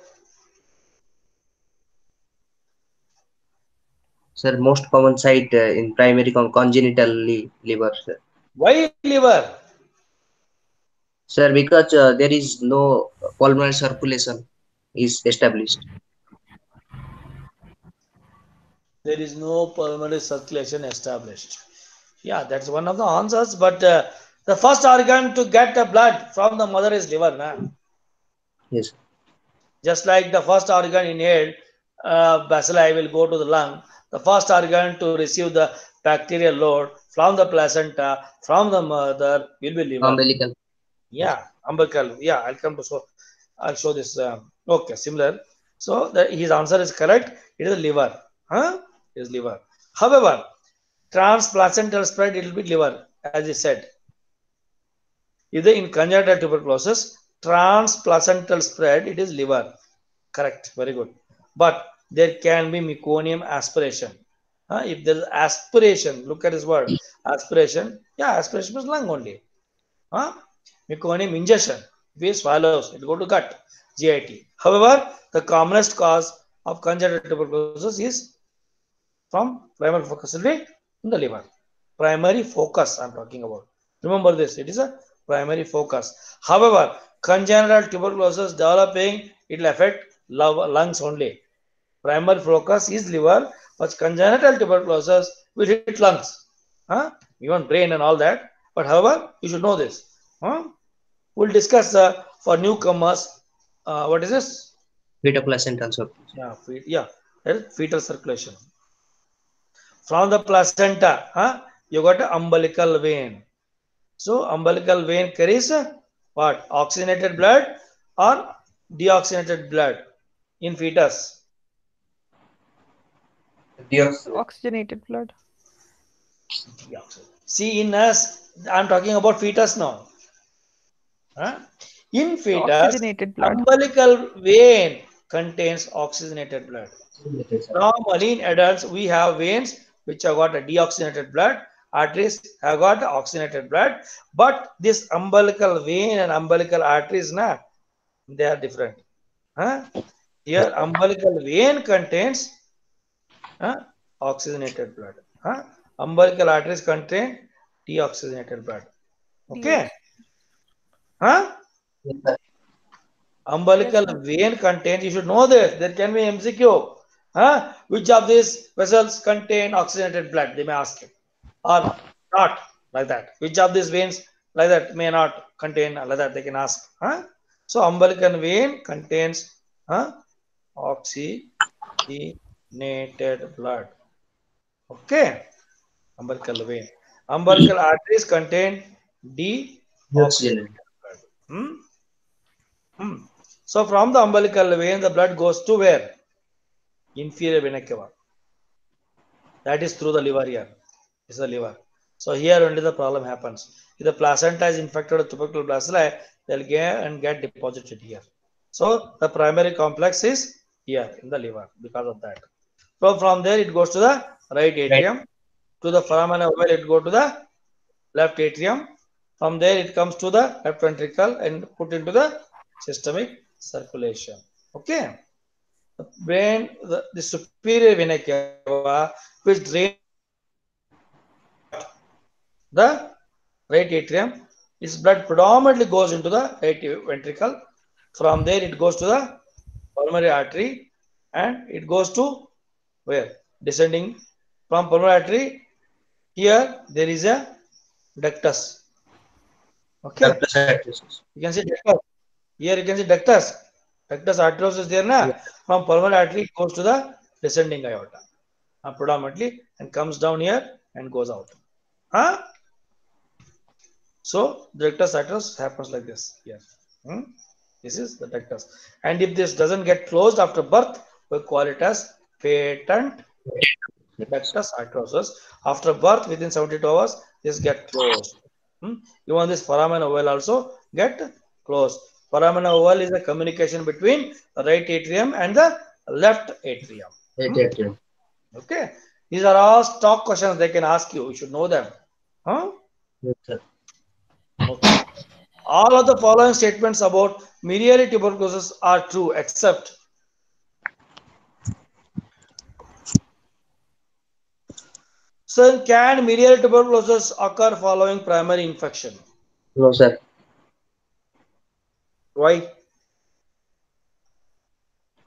Sir, most common site in primary congenital liver, sir. Why liver? Sir, because there is no pulmonary circulation is established. There is no pulmonary circulation established. Yeah, that's one of the answers. But the first organ to get the blood from the mother is liver. Yes. Just like the first organ inhaled, bacilli will go to the lung. The first organ to receive the bacterial load from the placenta, from the mother, will be liver. Umbilical. Yeah, umbilical. Yeah, I'll come to so I'll show this. Okay, similar. So his answer is correct. It is liver. Huh? It is liver. However, transplacental spread, it will be liver, as he said. Either in congenital tuberculosis, transplacental spread, it is liver. Correct. Very good. But there can be meconium aspiration. If there is aspiration, look at this word. Aspiration. Yeah, aspiration is lung only. Meconium ingestion. If it swallows, it go to gut. GIT. However, the commonest cause of congenital tuberculosis is from primary focus will be in the liver. Primary focus I'm talking about. Remember this, it is a primary focus. However, congenital tuberculosis developing, it will affect lungs only. Primary focus is liver, but congenital tuberculosis will hit lungs, even brain and all that. But however, you should know this. We'll discuss for newcomers. What is this? Fetoplacental circulation. Yeah, fetal circulation. From the placenta, you got an umbilical vein. So umbilical vein carries what? Oxygenated blood or deoxygenated blood in fetus. Oxygenated blood. See, in us, I'm talking about fetus now. In So fetus, oxygenated blood. umbilical vein contains oxygenated blood. Normally, in adults, we have veins which have got a deoxygenated blood, arteries have got oxygenated blood, but this umbilical vein and umbilical arteries, they are different. Here, umbilical vein contains oxygenated blood. Umbilical arteries contain deoxygenated blood. Okay? Umbilical vein contains, you should know this, there can be MCQ. Which of these vessels contain oxygenated blood? They may ask you. Or not, like that. Which of these veins, like that, may not contain, like that, they can ask. So, umbilical vein contains oxygenated blood. Okay? Umbilical vein. Umbilical arteries contain deoxygenated blood. So from the umbilical vein, the blood goes to where? Inferior vena cava. That is through the liver here. It's the liver. So here only the problem happens. If the placenta is infected with tubercular bacilli, they'll get deposited here. So the primary complex is here in the liver because of that. So from there it goes to the right atrium. To the foramina ovale, it go to the left atrium. From there it comes to the left ventricle and put into the systemic circulation. Okay. The brain, the superior vena cava, which drains what? The right atrium. Its blood predominantly goes into the right ventricle. From there, it goes to the pulmonary artery and it goes to where? Descending from pulmonary artery. Here, there is a ductus. Okay. You can see ductus. Here, you can see ductus. Ductus arteriosus is there, na? From pulmonary artery, it goes to the descending aorta, predominantly, and comes down here and goes out. So, the ductus arteriosus happens like this. Here. This is the ductus. And if this doesn't get closed after birth, we call it as patent ductus arteriosus. After birth, within 72 hours, this get closed. Even this foramina ovale also get closed. Foramina ovale is the communication between the right atrium and the left atrium. Okay. These are all stock questions they can ask you. You should know them. Okay. All of the following statements about miliary tuberculosis are true except so can miliary tuberculosis occur following primary infection? No, sir. Why?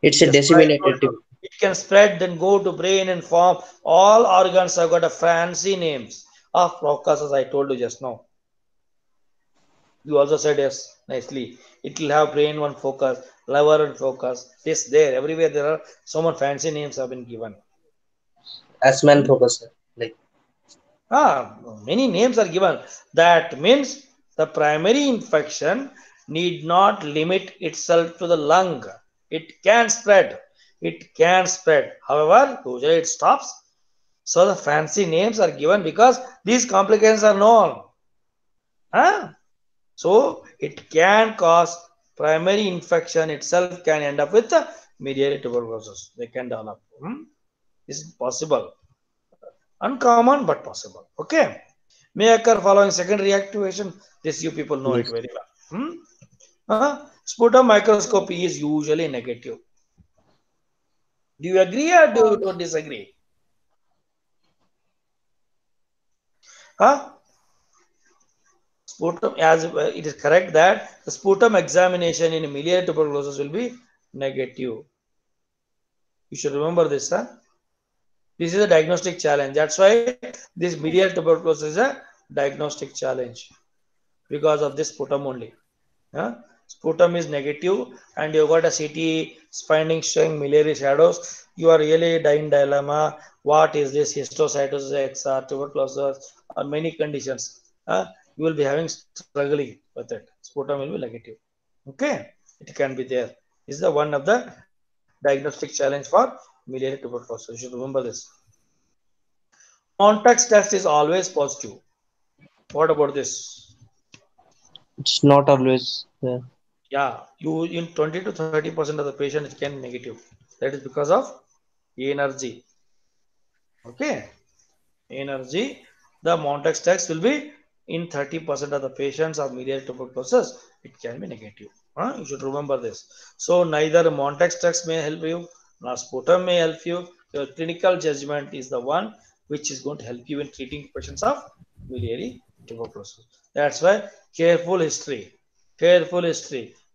It's a disseminated. It can spread, then go to brain and form. All organs have got a fancy names of focus, as I told you just now. You also said yes, nicely. It will have brain one focus, liver and focus. This there, everywhere there are so many fancy names have been given. Asthma and focus, sir. Like many names are given. That means the primary infection need not limit itself to the lung. It can spread. It can spread. However, usually it stops. So the fancy names are given because these complications are known. Huh? So it can cause primary infection itself can end up with miliary tuberculosis. They can develop. This is possible. Uncommon but possible. Okay. May occur following secondary activation. This you people know it Yes. very well. Sputum microscopy is usually negative. Do you agree or do you disagree? Sputum, as it is correct that the sputum examination in miliary tuberculosis will be negative. You should remember this, huh? This is a diagnostic challenge. That's why this miliary tuberculosis is a diagnostic challenge because of this sputum only. Sputum is negative and you got a CT finding showing miliary shadows. You are really dying dilemma. What is this histiocytosis, XR, tuberculosis, or many conditions? You will be having struggling with it. Sputum will be negative. Okay, it can be there. This is the one of the diagnostic challenge for miliary tuberculosis. You should remember this. Montax test is always positive. What about this? It's not always. Yeah, you in 20 to 30% of the patient it can be negative. That is because of energy. Okay, energy. The Montax test will be in 30% of the patients of miliary tuberculosis. It can be negative. You should remember this. So neither Montax test may help you, nor sputum may help you. Your clinical judgment is the one which is going to help you in treating patients of miliary tuberculosis. That's why careful history,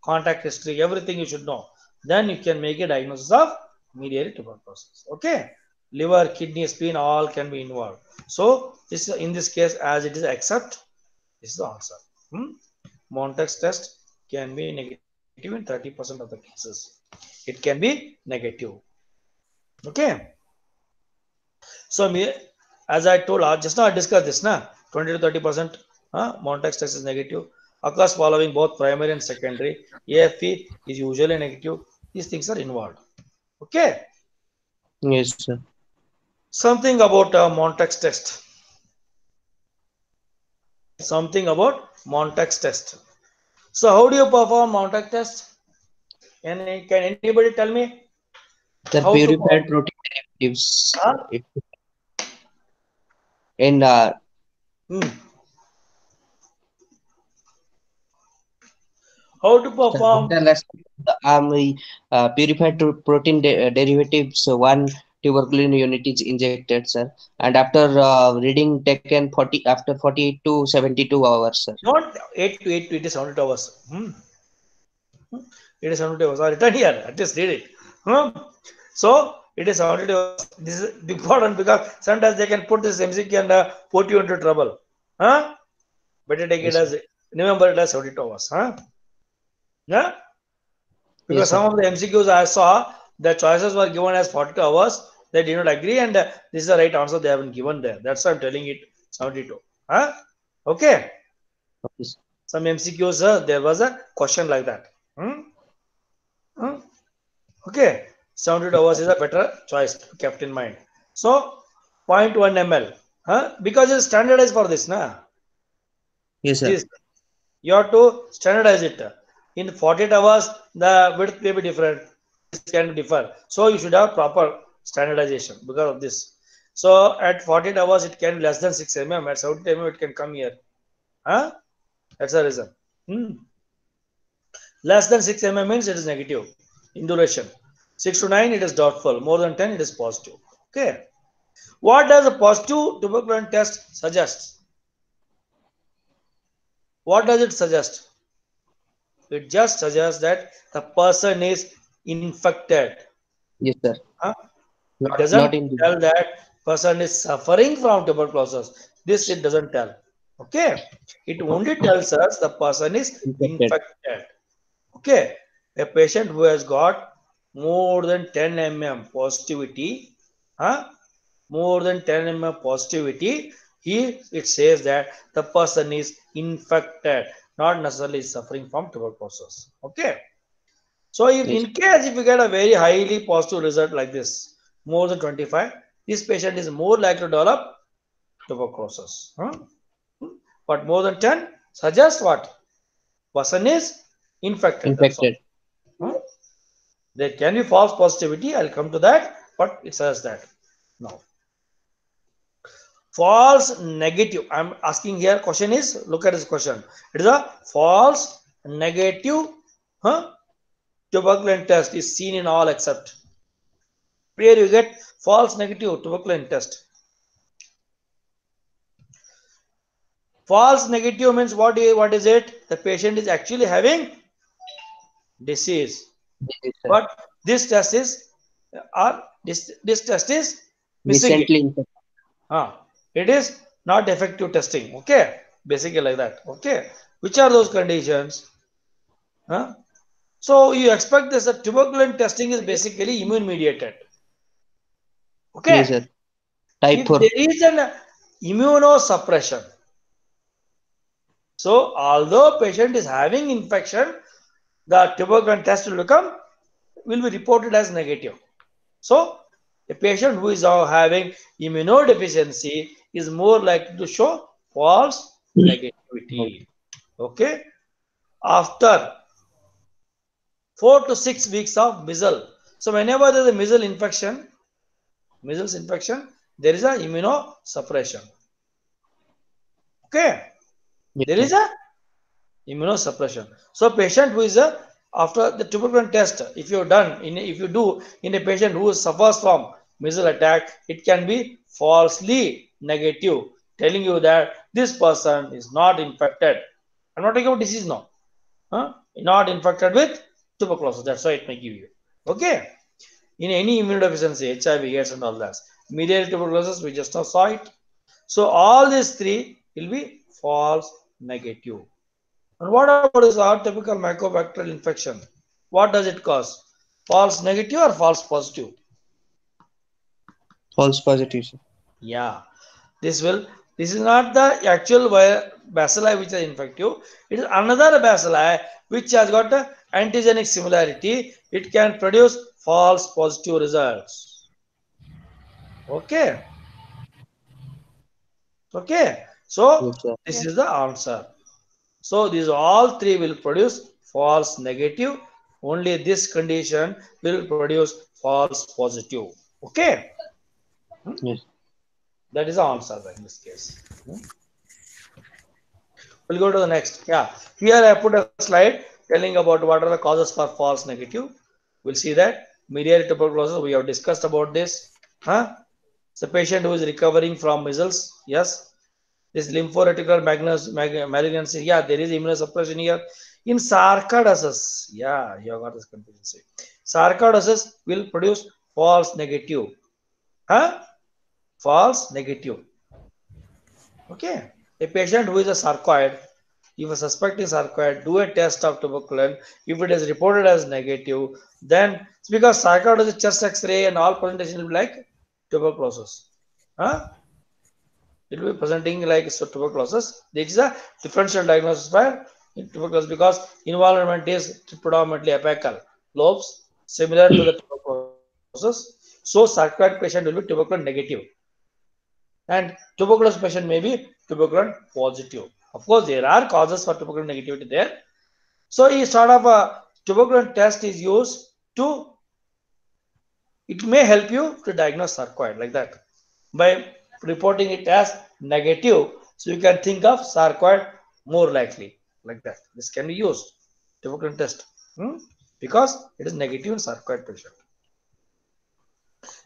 contact history, everything you should know. Then you can make a diagnosis of miliary tuberculosis. Okay, liver, kidney, spleen, all can be involved. So this in this case, as it is accept, this is the answer. Montax test can be negative in 30% of the cases. It can be negative. Okay. So as I told, just now I discussed this, 20 to 30%. Montax test is negative. Occurs following both primary and secondary. AFP is usually negative. These things are involved. Okay. Yes, sir. Something about Montax test. Something about Montax test. So how do you perform Montax test? Can anybody tell me The how to perform? purified protein derivatives Huh? in How to perform? Purified protein derivatives. One tuberculin unit is injected, sir, and after reading taken 48 to 72 hours, sir. Not 8 to 8 to 8 to 72 hours. It is 72 hours. I written here. At least read it. So it is 72 hours. This is important because sometimes they can put this MCQ and put you into trouble. Better take it Yes, as remember it as 72 hours. Yeah. Because yes, sir. some of the MCQs I saw, the choices were given as 42 hours. They did not agree, and this is the right answer they haven't given there. That's why I'm telling it 72. Okay. Yes. Some MCQs, there was a question like that. Okay. 72 hours is a better choice kept in mind. So 0.1 ml. Because it's standardized for this, Yes, sir. This you have to standardize it. In 48 hours, the width may be different. This can differ. So you should have proper standardization because of this. So at 48 hours, it can be less than 6 mm. At 70 mm, it can come here. That's the reason. Less than 6 mm means it is negative in duration. 6 to 9, it is doubtful. More than 10, it is positive. Okay. What does a positive tuberculin test suggest? What does it suggest? It just suggests that the person is infected. Yes, sir. It doesn't tell that person is suffering from tuberculosis. This it doesn't tell. Okay. It only tells us the person is infected. Okay. A patient who has got more than 10 mm positivity, more than 10 mm positivity, Here it says that the person is infected, not necessarily suffering from tuberculosis. Okay. So if Yes. in case if you get a very highly positive result like this, more than 25, this patient is more likely to develop tuberculosis. But more than 10 suggests what? Person is infected. That's all. Infected. There can be false positivity. I'll come to that, but it says that. Now, false negative. I'm asking here. Question is, look at this question. It is a false negative tuberculin test is seen in all except. Where you get false negative tuberculin test. False negative means what is it? The patient is actually having disease, Yes, sir. but this test is this test is missing it. Recently infected. It is not effective testing. Okay, basically like that. Okay, which are those conditions? So you expect this that tuberculin testing is basically immune mediated. Okay, Yes, sir. Type if 4. there is an immunosuppression, so although patient is having infection, the tuberculin test will be reported as negative. So a patient who is having immunodeficiency is more likely to show false negativity. Okay, after 4 to 6 weeks of measles. So whenever there is a measles infection, there is a immunosuppression. Okay, Yes, there is sir. a immunosuppression. So patient who is after the tuberculin test, if you do in a patient who suffers from measles attack, it can be falsely negative, telling you that this person is not infected. I'm not talking about disease now. Not infected with tuberculosis. That's why it may give you. Okay. In any immunodeficiency, HIV, AIDS, and all that. Mediated tuberculosis, we just now saw it. So all these three will be false negative. And what about this atypical mycobacterial infection? What does it cause? False negative or false positive? False positive, sir. Yeah. This is not the actual bacilli which is infective. It is another bacilli which has got an antigenic similarity. It can produce false positive results. Okay. Okay. So Yes, sir. this Yes. is the answer. So these all three will produce false negative. Only this condition will produce false positive. Okay. Yes. That is the answer in this case. We'll go to the next. Yeah. Here I put a slide telling about what are the causes for false negative. We'll see that. Mediated tuberculosis, we have discussed about this. It's a patient who is recovering from measles. Yes. This lymphoreticular malignancy. Yeah, there is immunosuppression here. In sarcoidosis, yeah, you have got this confusion. Sarcoidosis will produce false negative. False negative. Okay. A patient who is a sarcoid, if a suspecting sarcoid, do a test of tuberculin. If it is reported as negative, then it's because sarcoidosis chest X-ray and all presentation will be like tuberculosis. It will be presenting like tuberculosis. This is a differential diagnosis for tuberculosis because involvement is predominantly apical lobes, similar to the tuberculosis. So sarcoid patient will be tuberculin negative, and tuberculosis patient may be tuberculin positive. Of course, there are causes for tuberculin negativity there. So, a sort of a tuberculin test is used to. It may help you to diagnose sarcoid like that by reporting it as negative, so you can think of sarcoid more likely like that. This can be used tuberculin test because it is negative in sarcoid patient.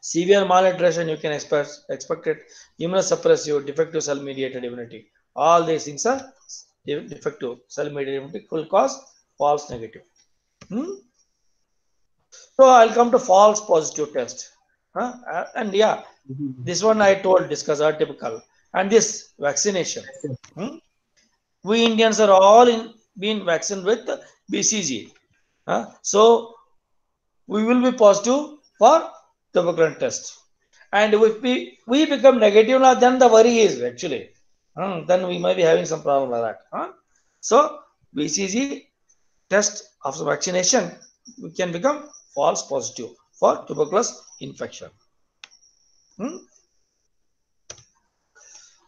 Severe malnutrition you can expect it. Immunosuppressive, defective cell mediated immunity. All these things are defective cell mediated immunity will cause false negative. So I'll come to false positive test. And yeah, this one I told discuss atypical. And this vaccination. We Indians are all being vaccinated with BCG. So we will be positive for tuberculin test. And if we become negative now, then the worry is actually, then we might be having some problem like that. So BCG test after vaccination, we can become false positive for tuberculosis infection.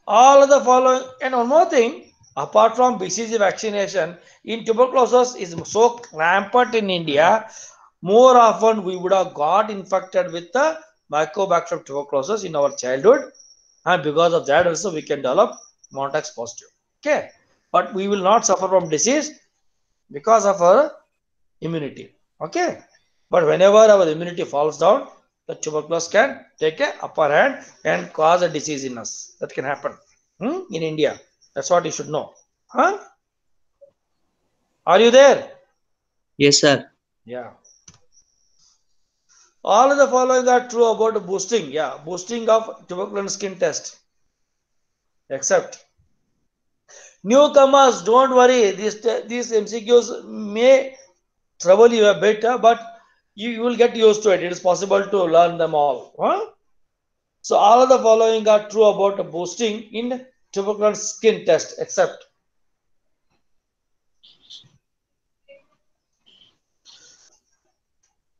All of the following, and one more thing, apart from BCG vaccination, in tuberculosis is so rampant in India, more often we would have got infected with the Mycobacterium tuberculosis in our childhood, and because of that also we can develop Montax positive. Okay, but we will not suffer from disease because of our immunity. Okay, but whenever our immunity falls down, the tuberculosis can take a upper hand and cause a disease in us. That can happen in India. That's what you should know. Are you there? Yes, sir. Yeah. All of the following are true about boosting. Yeah, boosting of tuberculosis skin test. Except newcomers, don't worry. These MCQs may trouble you a bit, but you will get used to it. It is possible to learn them all. So all of the following are true about boosting in tuberculosis skin test, except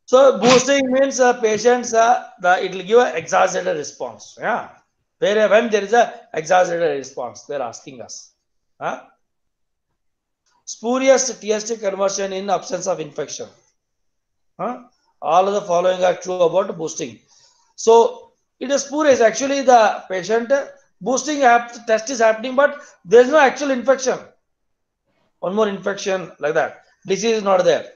so boosting means patients it will give an exaggerated response. Yeah, when there is a exaggerated response, they're asking us. Spurious TST conversion in absence of infection. All of the following are true about boosting. So it is spurious. Actually, the patient boosting test is happening, but there is no actual infection. One more infection like that. Disease is not there.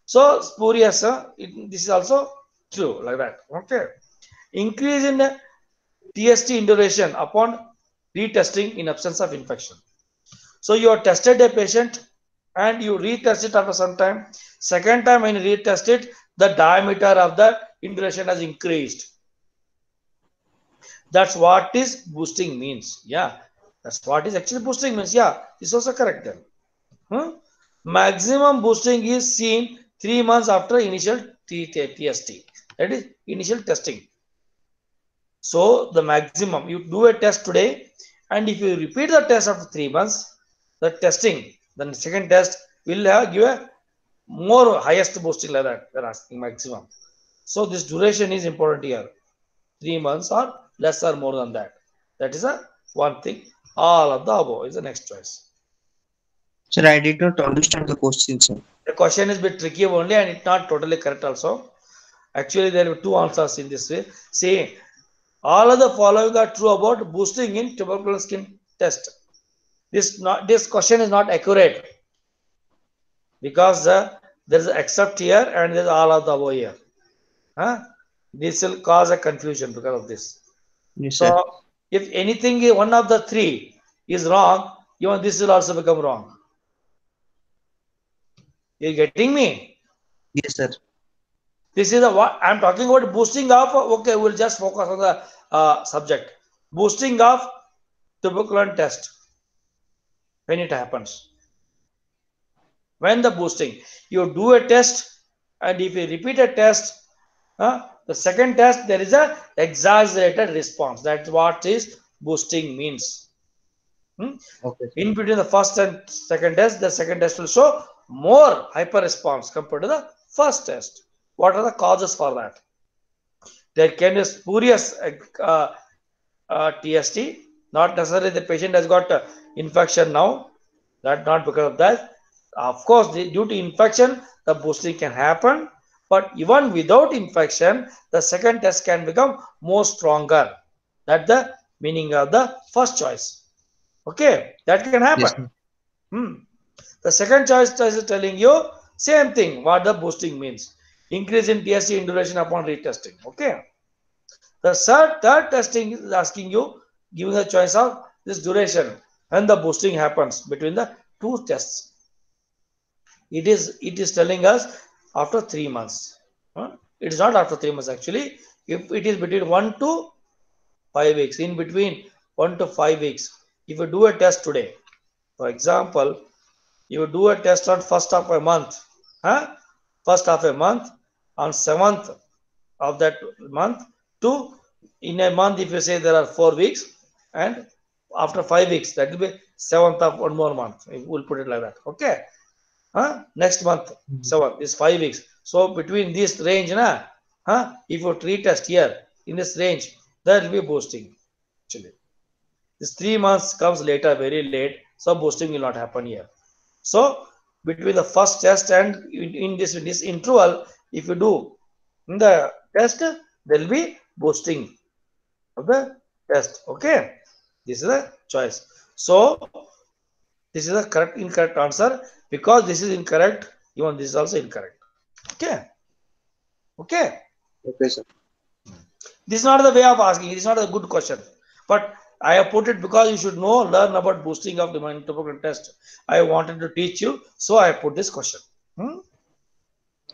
So spurious. This is also true like that. Okay. Increase in TST induration upon retesting in absence of infection. So you have tested a patient and you retest it after some time. Second time when you retest it, the diameter of the induration has increased. That's what is boosting means. Yeah, that's what is actually boosting means. Yeah, it's also correct then. Maximum boosting is seen 3 months after initial TST. That is initial testing. So the maximum, you do a test today, and if you repeat the test after 3 months, the testing, then second test will give a more highest boosting like that. They're asking maximum. So this duration is important here. 3 months or less or more than that. That is a one thing. All of the above is the next choice. Sir, I did not understand the question, sir. The question is a bit tricky only, and it's not totally correct also. Actually, there are two answers in this way. See, all of the following are true about boosting in tuberculosis skin test. This question is not accurate because there is except here and there is all of the above here. This will cause a confusion because of this. Yes, so sir. if anything one of the three is wrong, even this will also become wrong. You getting me? Yes, sir. This is what I'm talking about, boosting of. Okay, we'll just focus on the subject. Boosting of tuberculin test. When it happens, when the boosting, you do a test, and if you repeat a test, the second test there is a exaggerated response. That's what is boosting means. Okay. In between the first and second test, the second test will show more hyper response compared to the first test. What are the causes for that? There can be spurious TST. Not necessarily the patient has got infection now. That not because of that. Of course, due to infection, the boosting can happen. But even without infection, the second test can become more stronger. That's the meaning of the first choice. Okay, that can happen. Yes, The second choice is telling you same thing, what the boosting means. Increase in TST in duration upon retesting. Okay. The third testing is asking you, giving the choice of this duration when the boosting happens between the two tests. It is telling us after 3 months. It is not after 3 months actually. If it is between 1 to 5 weeks, in between 1 to 5 weeks, if you do a test today, for example, you do a test on first of a month, first of a month, on 7th of that month to In a month, if you say there are 4 weeks, and after 5 weeks, that will be 7th of one more month. We'll put it like that. Okay. Next month, 7 is 5 weeks. So between this range, if you retest here in this range, there will be boosting. Actually, this 3 months comes later, very late. So boosting will not happen here. So between the first test and in this interval, if you do in the test, there will be boosting of the test. Okay, this is the choice. So this is the correct incorrect answer. Because this is incorrect, even this is also incorrect. Okay. Okay. Okay, sir. This is not the way of asking. It is not a good question. But I have put it because you should know, learn about boosting of the tuberculin test. I wanted to teach you, so I put this question.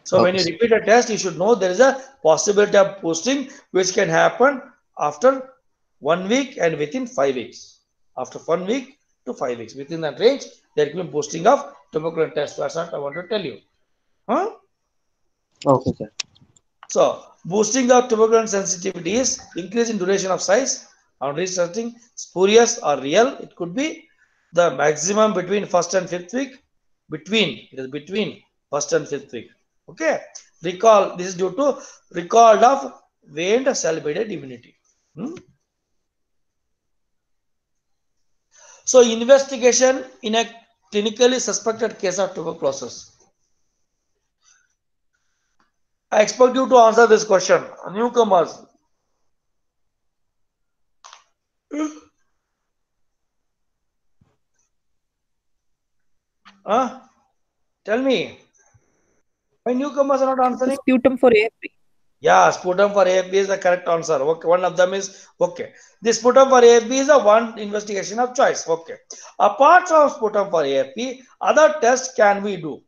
So when Okay, you sir. repeat a test, you should know there is a possibility of boosting which can happen after 1 week and within 5 weeks. After 1 week to 5 weeks, within that range, there can be boosting of tuberculin test. That's what I want to tell you. Okay, sir. So boosting of tuberculin sensitivity is increase in duration of size. On researching spurious or real, it could be the maximum between first and fifth week. It is between first and fifth week. Okay. Recall. This is due to recall of waned cell-based immunity. So investigation in a clinically suspected case of tuberculosis. I expect you to answer this question. Newcomers. Tell me. Why newcomers are not answering? Sputum for AFP. Yeah, sputum for AFB is the correct answer. Okay, one of them is okay. This sputum for AFB is a one investigation of choice. Okay. Apart from sputum for AFB, other tests can we do?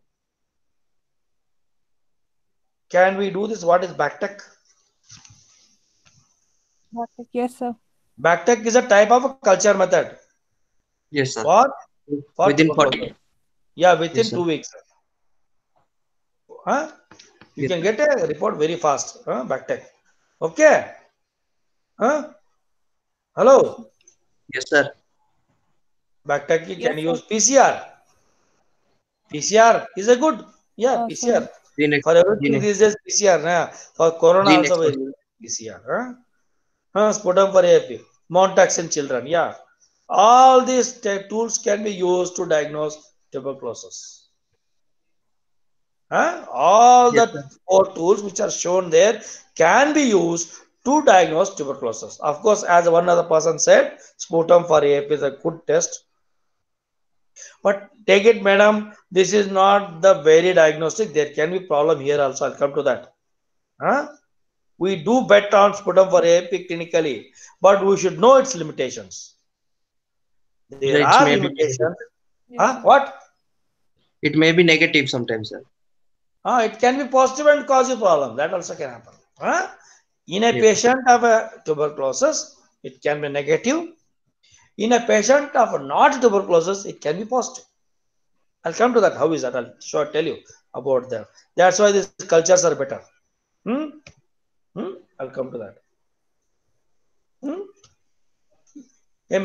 Can we do this? What is BACTEC? Yes, sir. BACTEC is a type of a culture method. Yes, sir. For Within tuberculosis. 40. Yeah, within Yes, sir. 2 weeks. You Yes, can sir. get a report very fast. BACTEC. Okay. Hello. Yes, sir. BACTEC Yes, can sir. use PCR. PCR is a good. Yeah, PCR. Gene, For everything gene, these days PCR. For Corona gene also we expert. use PCR. Sputum for AFP. Montax in children. Yeah. All these tools can be used to diagnose tuberculosis. All Yes, the sir. 4 tools which are shown there can be used to diagnose tuberculosis. Of course, as one other person said, sputum for AFP is a good test. But take it, madam, this is not the very diagnostic. There can be problem here also. I'll come to that. We do bet on sputum for AFP clinically, but we should know its limitations. There It are may be limitations. negative. Yes, What? It may be negative sometimes, sir. It can be positive and cause you problem. That also can happen. In a Yes, sir. patient of a tuberculosis, it can be negative. In a patient of not tuberculosis, it can be positive. I'll come to that. How is that? I'll tell you about that. That's why these cultures are better. I'll come to that. A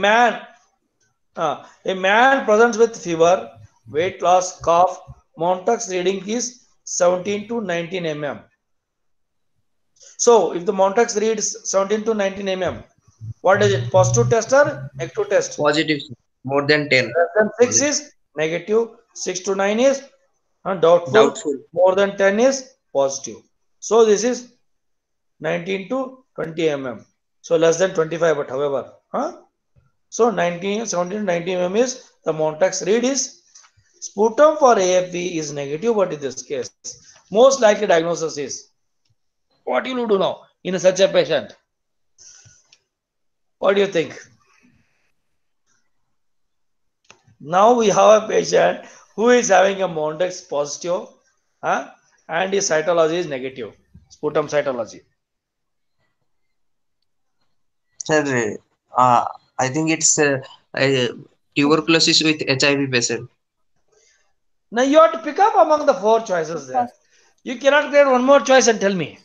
man presents with fever, weight loss, cough. Montax reading is 17 to 19 mm. So if the Montax reads 17 to 19 mm, what is it? Positive test or negative test? Positive, sir. More than 10. Less than 6 is negative. 6 to 9 is doubtful. Doubtful. More than 10 is positive. So this is 19 to 20 mm. So less than 25, but however. So 19, 17 to 19 mm is the Montax read is. Sputum for AFB is negative, but in this case, most likely diagnosis is. What you will do now in such a patient? What do you think? Now we have a patient who is having a Montax positive and his cytology is negative. Sputum cytology. Sir, I think it's tuberculosis with HIV patient. Now you have to pick up among the 4 choices there. You cannot create one more choice and tell me.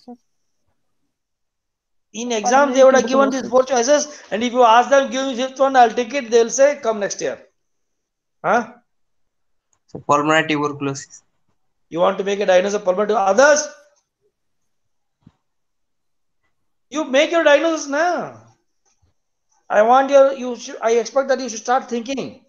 In exam, they Pulmonary would have given these tuberculosis. 4 choices, and if you ask them, give me fifth one, I'll take it. They'll say, come next year. Huh? So pulmonary tuberculosis. You want to make a diagnosis of pulmonary? Others, you make your diagnosis now. I want I expect that you should start thinking.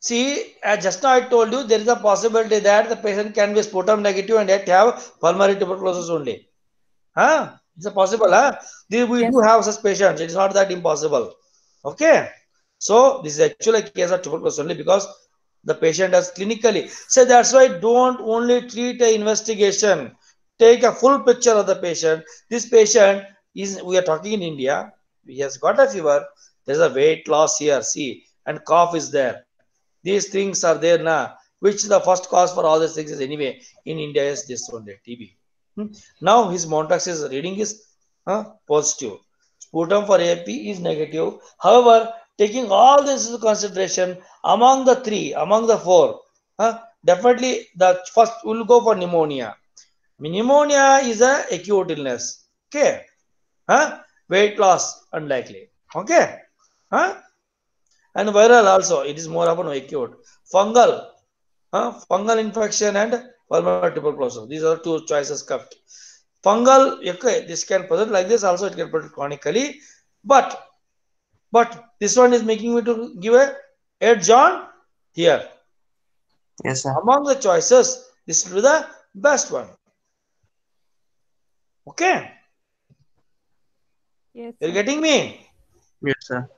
See, just now I told you there is a possibility that the patient can be sputum negative and yet have pulmonary tuberculosis only. Huh? It's a possible, huh? We Yes, do have such patients. It is not that impossible. Okay. So this is actually a case of tuberculosis only because the patient has clinically. So that's why don't only treat a investigation. Take a full picture of the patient. This patient is, we are talking in India. He has got a fever. There's a weight loss here. See, and cough is there. These things are there now. Which the first cause for all these things is anyway in India is this only TB. Now his Montax is reading is positive. Sputum for AP is negative. However, taking all this into consideration, among the three, among the four, definitely the first will go for pneumonia. Pneumonia is a acute illness. Okay. Weight loss unlikely. Okay. And viral also, it is more of an acute. Fungal infection and pulmonary tuberculosis. These are two choices kept. Fungal, okay, this can present like this also, it can present chronically, but this one is making me to give a edge on here. Yes, sir. Among the choices, this will be the best one. Okay, yes, you're sir. getting me? Yes, sir.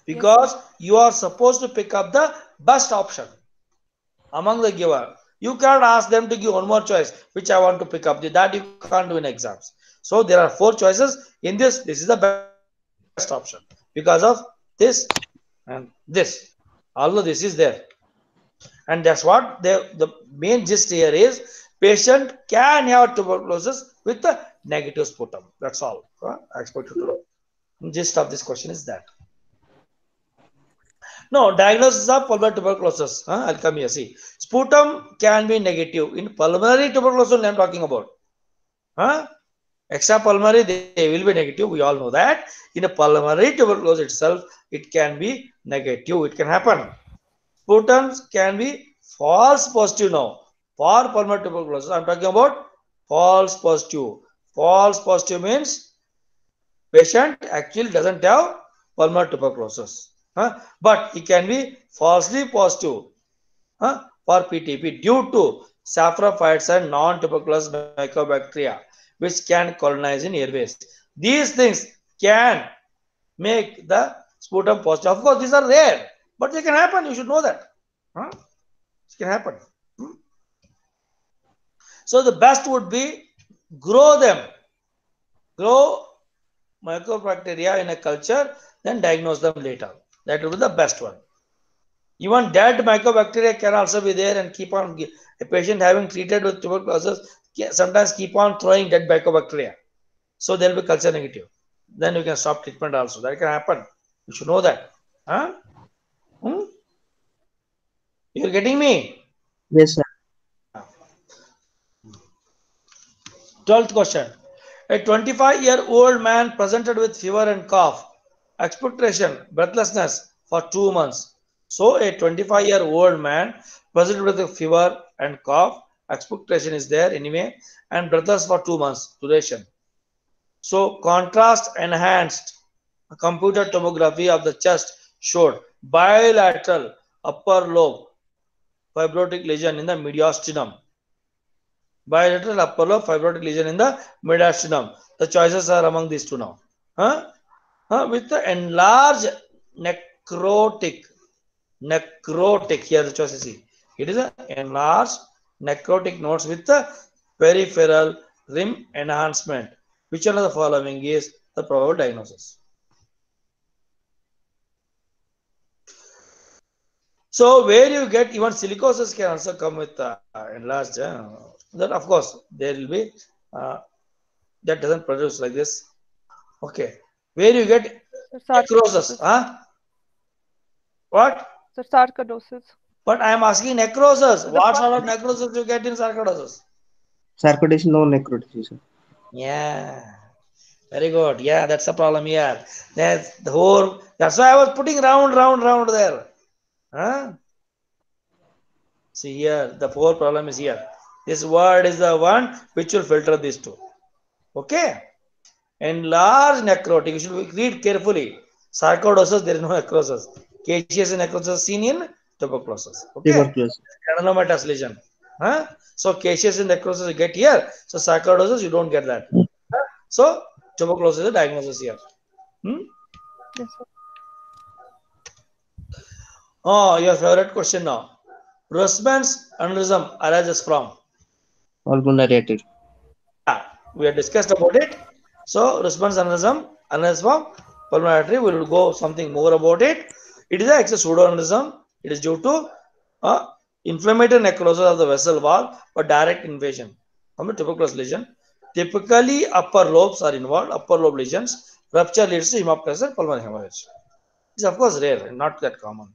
Because you are supposed to pick up the best option among the giver. You cannot ask them to give one more choice, which I want to pick up. That you can't do in exams. So there are 4 choices. In this is the best option because of this and this. Although this is there. And that's what the main gist here is patient can have tuberculosis with the negative sputum. That's all. I expect you to know. The gist of this question is that. No, diagnosis of pulmonary tuberculosis. I'll come here. See, sputum can be negative in pulmonary tuberculosis. I'm talking about. Extrapulmonary, they will be negative. We all know that. In a pulmonary tuberculosis itself, it can be negative. It can happen. Sputums can be false positive now. For pulmonary tuberculosis, I'm talking about false positive. False positive means patient actually doesn't have pulmonary tuberculosis. But it can be falsely positive for PTP due to saprophytes and non-tuberculous mycobacteria, which can colonize in airways. These things can make the sputum positive. Of course, these are rare, but they can happen. You should know that. It can happen. So the best would be grow them, grow mycobacteria in a culture, then diagnose them later. That would be the best one. Even dead mycobacteria can also be there and keep on, a patient having treated with tuberculosis sometimes keep on throwing dead mycobacteria. So there will be culture negative. Then you can stop treatment also. That can happen. You should know that. You're getting me? Yes, sir. 12th question. A 25-year-old man presented with fever and cough, expectoration, breathlessness for 2 months. So a 25-year-old man presented with a fever and cough, expectoration is there anyway, and breathless for 2 months duration. So contrast enhanced computer tomography of the chest showed bilateral upper lobe fibrotic lesion in the mediastinum. Bilateral upper lobe fibrotic lesion in the mediastinum. The choices are among these two now. With the enlarged necrotic. Here the choice is it is an enlarged necrotic nodes with the peripheral rim enhancement. Which one of the following is the probable diagnosis? So where you get even silicosis can also come with enlarged. That of course there will be that doesn't produce like this. Okay, where you get necrosis? What? So sarcoidosis. But I am asking necrosis. What sort of necrosis you get in sarcoidosis? Sarcoidosis, no necrosis, sir. Yeah, very good. Yeah, that's the problem here. That's the whole. That's why I was putting round there. Huh? See here, the whole problem is here. This word is the one which will filter these two. Okay. Enlarged necrotic. You should read carefully. Sarcoidosis, there is no necrosis. Caseous necrosis seen in tuberculosis. Okay. Tuberculosis. Granulomatous lesion. Huh? So caseous necrosis you get here. So sarcoidosis you don't get that. Huh? So tuberculosis is the diagnosis here. Yes, sir. Oh, your favorite question now. Rossman's aneurysm arises from. Pulmonary artery. Yeah, we have discussed about it. So Rossman's aneurysm arises from pulmonary artery. We will go something more about it. It is a pseudoaneurysm. It is due to inflammatory necrosis of the vessel wall or direct invasion from a tuberculosis lesion. Typically, upper lobes are involved. Upper lobe lesions. Rupture leads to hemoptysis and pulmonary hemorrhage. It's of course rare, not that common.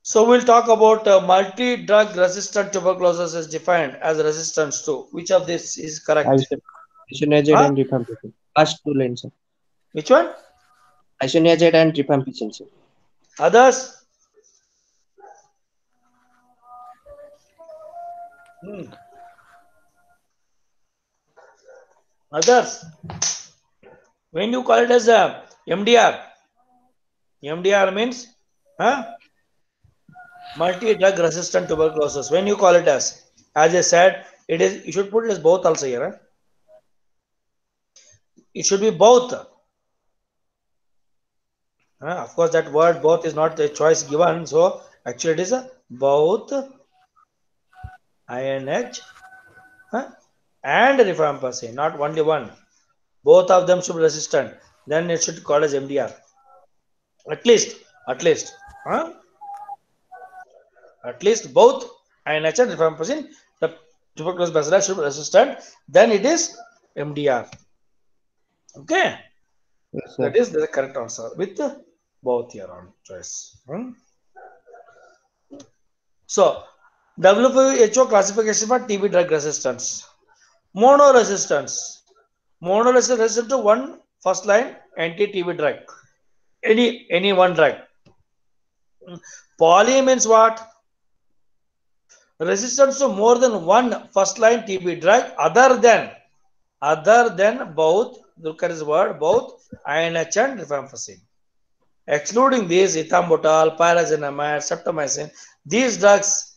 So we'll talk about multi-drug resistant tuberculosis is defined as resistance to. Which of this is correct? Isoniazid Huh? and rifampicin. First two lines, sir. Which one? Isoniazid and rifampicin, sir. Others? Others? When you call it as MDR, MDR means multi-drug resistant tuberculosis. When you call it as I said, it is. You should put it as both also here. Huh? It should be both. Of course, that word both is not a choice given. So actually, it is both INH and rifampicin, not only one. Both of them should be resistant. Then it should call as MDR. At least, at least both INH and rifampicin, the tuberculosis bacillus should be resistant. Then it is MDR. Okay, Yes, that is the correct answer with both your own choice. So, WHO classification for TB drug resistance. Monoresistance. Monoresistant resistant to one first line anti-TB drug. Any one drug. Poly means what? Resistance to more than one first line TB drug other than both. Look at this word, both INH and rifampicin. Excluding these, ethambutol, pyrazinamide, streptomycin, these drugs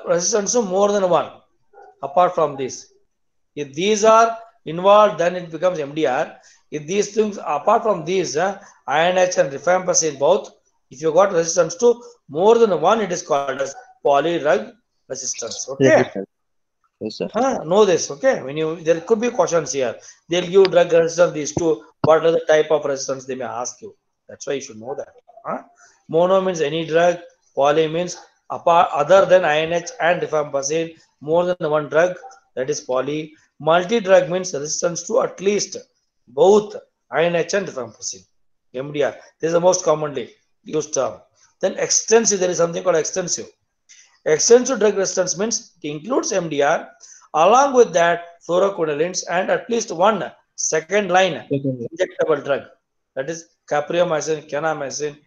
resistance to more than one. Apart from this, if these are involved, then it becomes MDR. If these things, apart from these, INH and rifampicin both, if you got resistance to more than one, it is called as polydrug resistance. Okay. Yes, sir. Know this. Okay. When you there could be questions here. They'll give drug resistance these two. What are the type of resistance they may ask you? That's why you should know that. Mono means any drug. Poly means apart other than INH and rifampicin, more than one drug. That is poly. Multi-drug means resistance to at least both INH and rifampicin. MDR. This is the most commonly used term. Then extensive. There is something called extensive. Extensive drug resistance means it includes MDR, along with that fluoroquinolones and at least one second line injectable drug. That is capreomycin, kanamycin,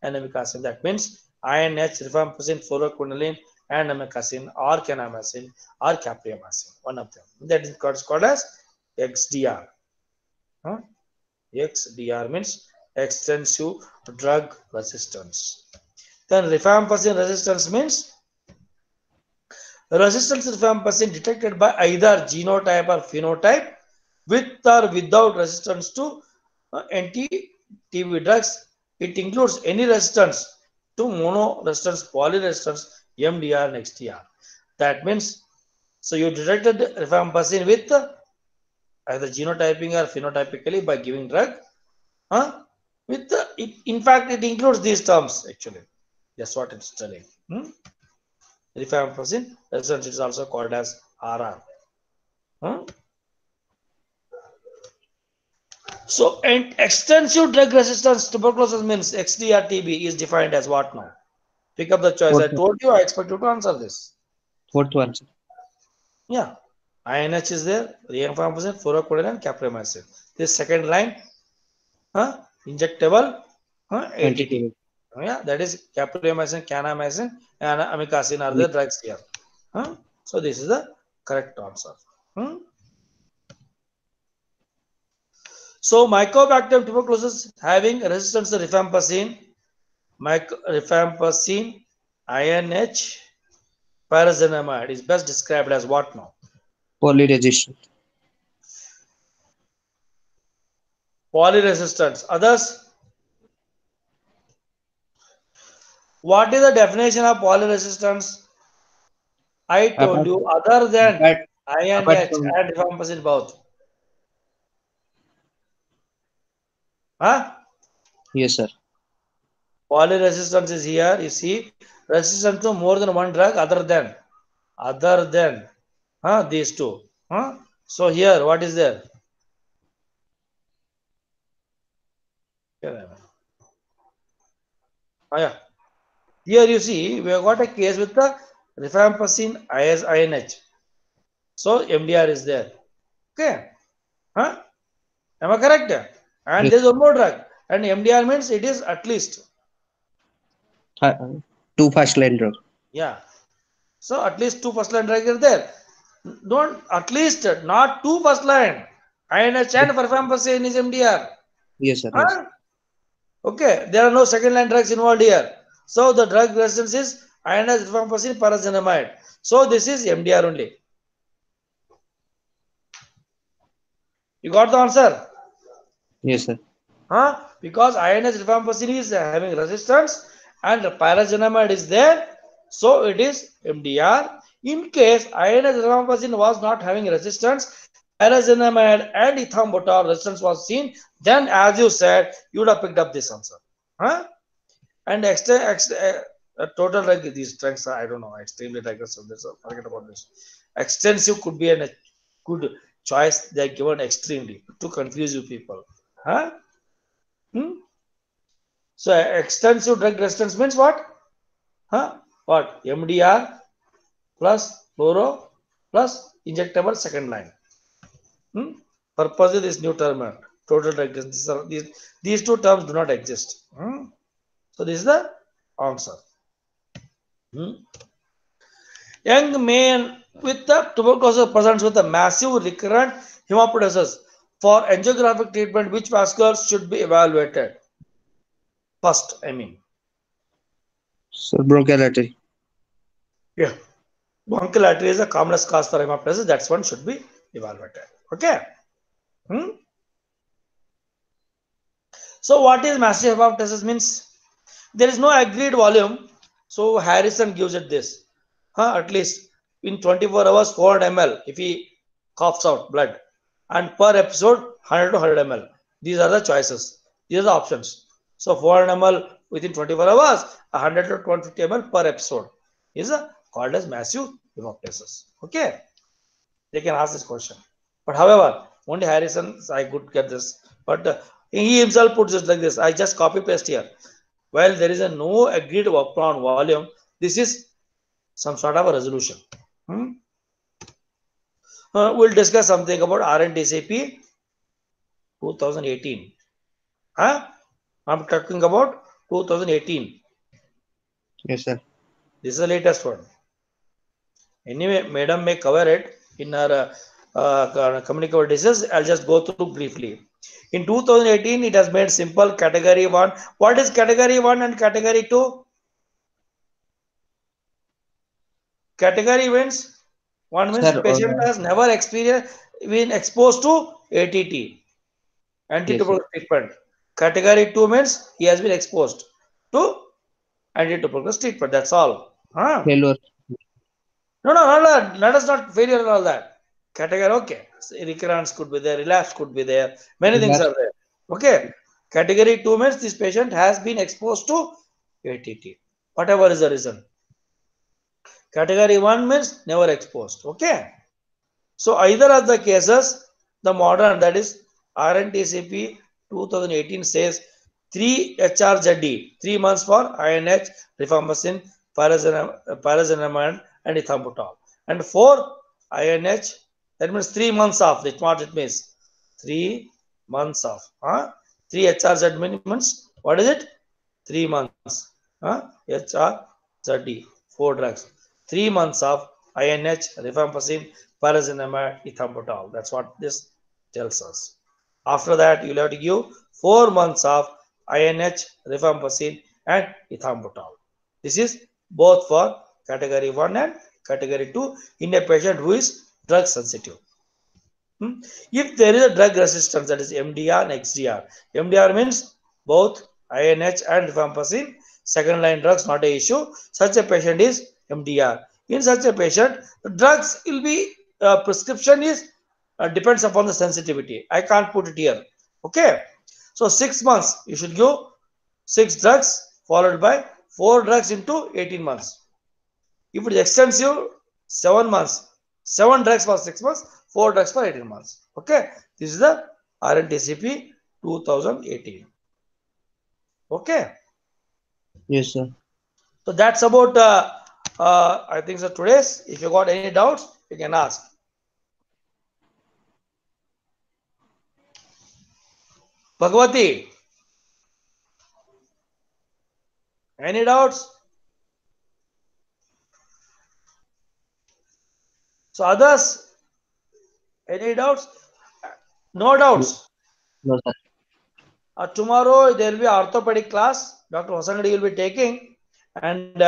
and amikacin. That means INH, rifampicin, fluoroquinolone, and amikacin, or kanamycin, or capreomycin. One of them. That is called as XDR. XDR means extensive drug resistance. Then rifampicin resistance means resistance to rifampicin detected by either genotype or phenotype with or without resistance to anti-TB drugs. It includes any resistance to mono-resistance, poly-resistance, MDR and XDR. That means, so you detected rifampicin with either genotyping or phenotypically by giving drug. In fact, it includes these terms actually. That's what it's telling. Rifampicin resistance is also called as RR. So, and extensive drug resistance tuberculosis means XDR TB is defined as what now? Pick up the choice. I Fourth one. told you, I expect you to answer this. Fourth one, sir. Yeah. INH is there, rifampicin, fluoroquinolone, capreomycin. This second line, injectable, ATT. Yeah, that is capreomycin, kanamycin, and amikacin are the drugs here. So this is the correct answer. So Mycobacterium tuberculosis having resistance to rifampicin, rifampicin, INH, pyrazinamide is best described as what now? Polyresistant. Polyresistance. Others? What is the definition of polyresistance? I told you other than INH and rifampicin both. Yes, sir. Polyresistance is here. You see, resistance to more than one drug other than these two. So here, what is there? Yeah. Here you see, we have got a case with the rifampicin INH. So MDR is there. Okay. Am I correct? And Yes. there is one more drug. And MDR means it is at least. 2 first line drug. Yeah. So at least 2 first line drug are there. Don't at least not 2 first line. INH and rifampicin is MDR. Yes, sir. Yes. Okay. There are no second line drugs involved here. So the drug resistance is INH, rifampicin, pyrazinamide. So this is MDR only. You got the answer? Yes, sir. Because INH rifampicin is having resistance and pyrazinamide is there, so it is MDR. In case INH rifampicin was not having resistance, pyrazinamide and ethambutol resistance was seen, then as you said, you would have picked up this answer. And total drug, these drugs, I don't know, extremely aggressive. Forget about this. Extensive could be a good choice. They are given extremely to confuse you people. So extensive drug resistance means what? What? MDR plus fluoro plus injectable second line. Purpose of this new term, total drug resistance. These two terms do not exist. So this is the answer. Young man with the tuberculosis presents with a massive recurrent hemoptysis. For angiographic treatment, which vasculars should be evaluated? First, I mean. So bronchial artery. Yeah. Bronchial artery is the commonest cause for hemoptysis. That's one should be evaluated. Okay. So what is massive hemoptysis means? There is no agreed volume. So Harrison gives it this. At least in 24 hours, 400 ml if he coughs out blood. And per episode, 100 to 100 ml. These are the choices. These are the options. So 400 ml within 24 hours, 100 to 250 ml per episode is called as massive hemoptysis. Okay. They can ask this question. But however, only Harrison, I could get this. But he himself puts it like this. I just copy paste here. While there is no agreed upon volume, this is some sort of a resolution. We'll discuss something about RNTCP 2018. I'm talking about 2018. Yes, sir. This is the latest one. Anyway, madam may cover it in her communicable disease. I'll just go through briefly. In 2018, it has made simple category 1. What is category 1 and category 2? Category means one means Sir, patient has never been exposed to ATT, anti-tuberculosis treatment. Category 2 means he has been exposed to anti-tuberculosis treatment. That's all. failure. No, let us not failure and all that. Category, okay. Recurrence could be there, relapse could be there, many things are there. Okay. Category 2 means this patient has been exposed to ATT, whatever is the reason. Category 1 means never exposed. Okay. So either of the cases, the modern, that is RNTCP 2018 says 3 HRZD, 3 months for INH, rifampicin, pyrazinamide, and ethambutol. And 4 INH, that means 3 months off. That's what it means. 3 months off. 3 HRZ means, what is it? 3 months. HRZD, 4 drugs. 3 months of INH, rifampicin, pyrazinamide, ethambutol. That's what this tells us. After that, you'll have to give 4 months of INH, rifampicin, and ethambutol. This is both for category 1 and category 2 in a patient who is drug sensitive. If there is a drug resistance, that is MDR and XDR. MDR means both INH and rifampicin, second line drugs, not a issue. Such a patient is MDR. In such a patient, the drugs will be prescription is depends upon the sensitivity. I can't put it here. Okay. So 6 months you should give 6 drugs followed by 4 drugs into 18 months. If it is extensive, 7 months, 7 drugs for 6 months, 4 drugs for 18 months. Okay. This is the RNTCP 2018. Okay. Yes, sir. So that's about I think so today's. If you got any doubts, you can ask. Bhagwati, any doubts? So others, any doubts? No doubts. No, sir. Tomorrow there will be orthopedic class. Dr. Hosangadi will be taking, and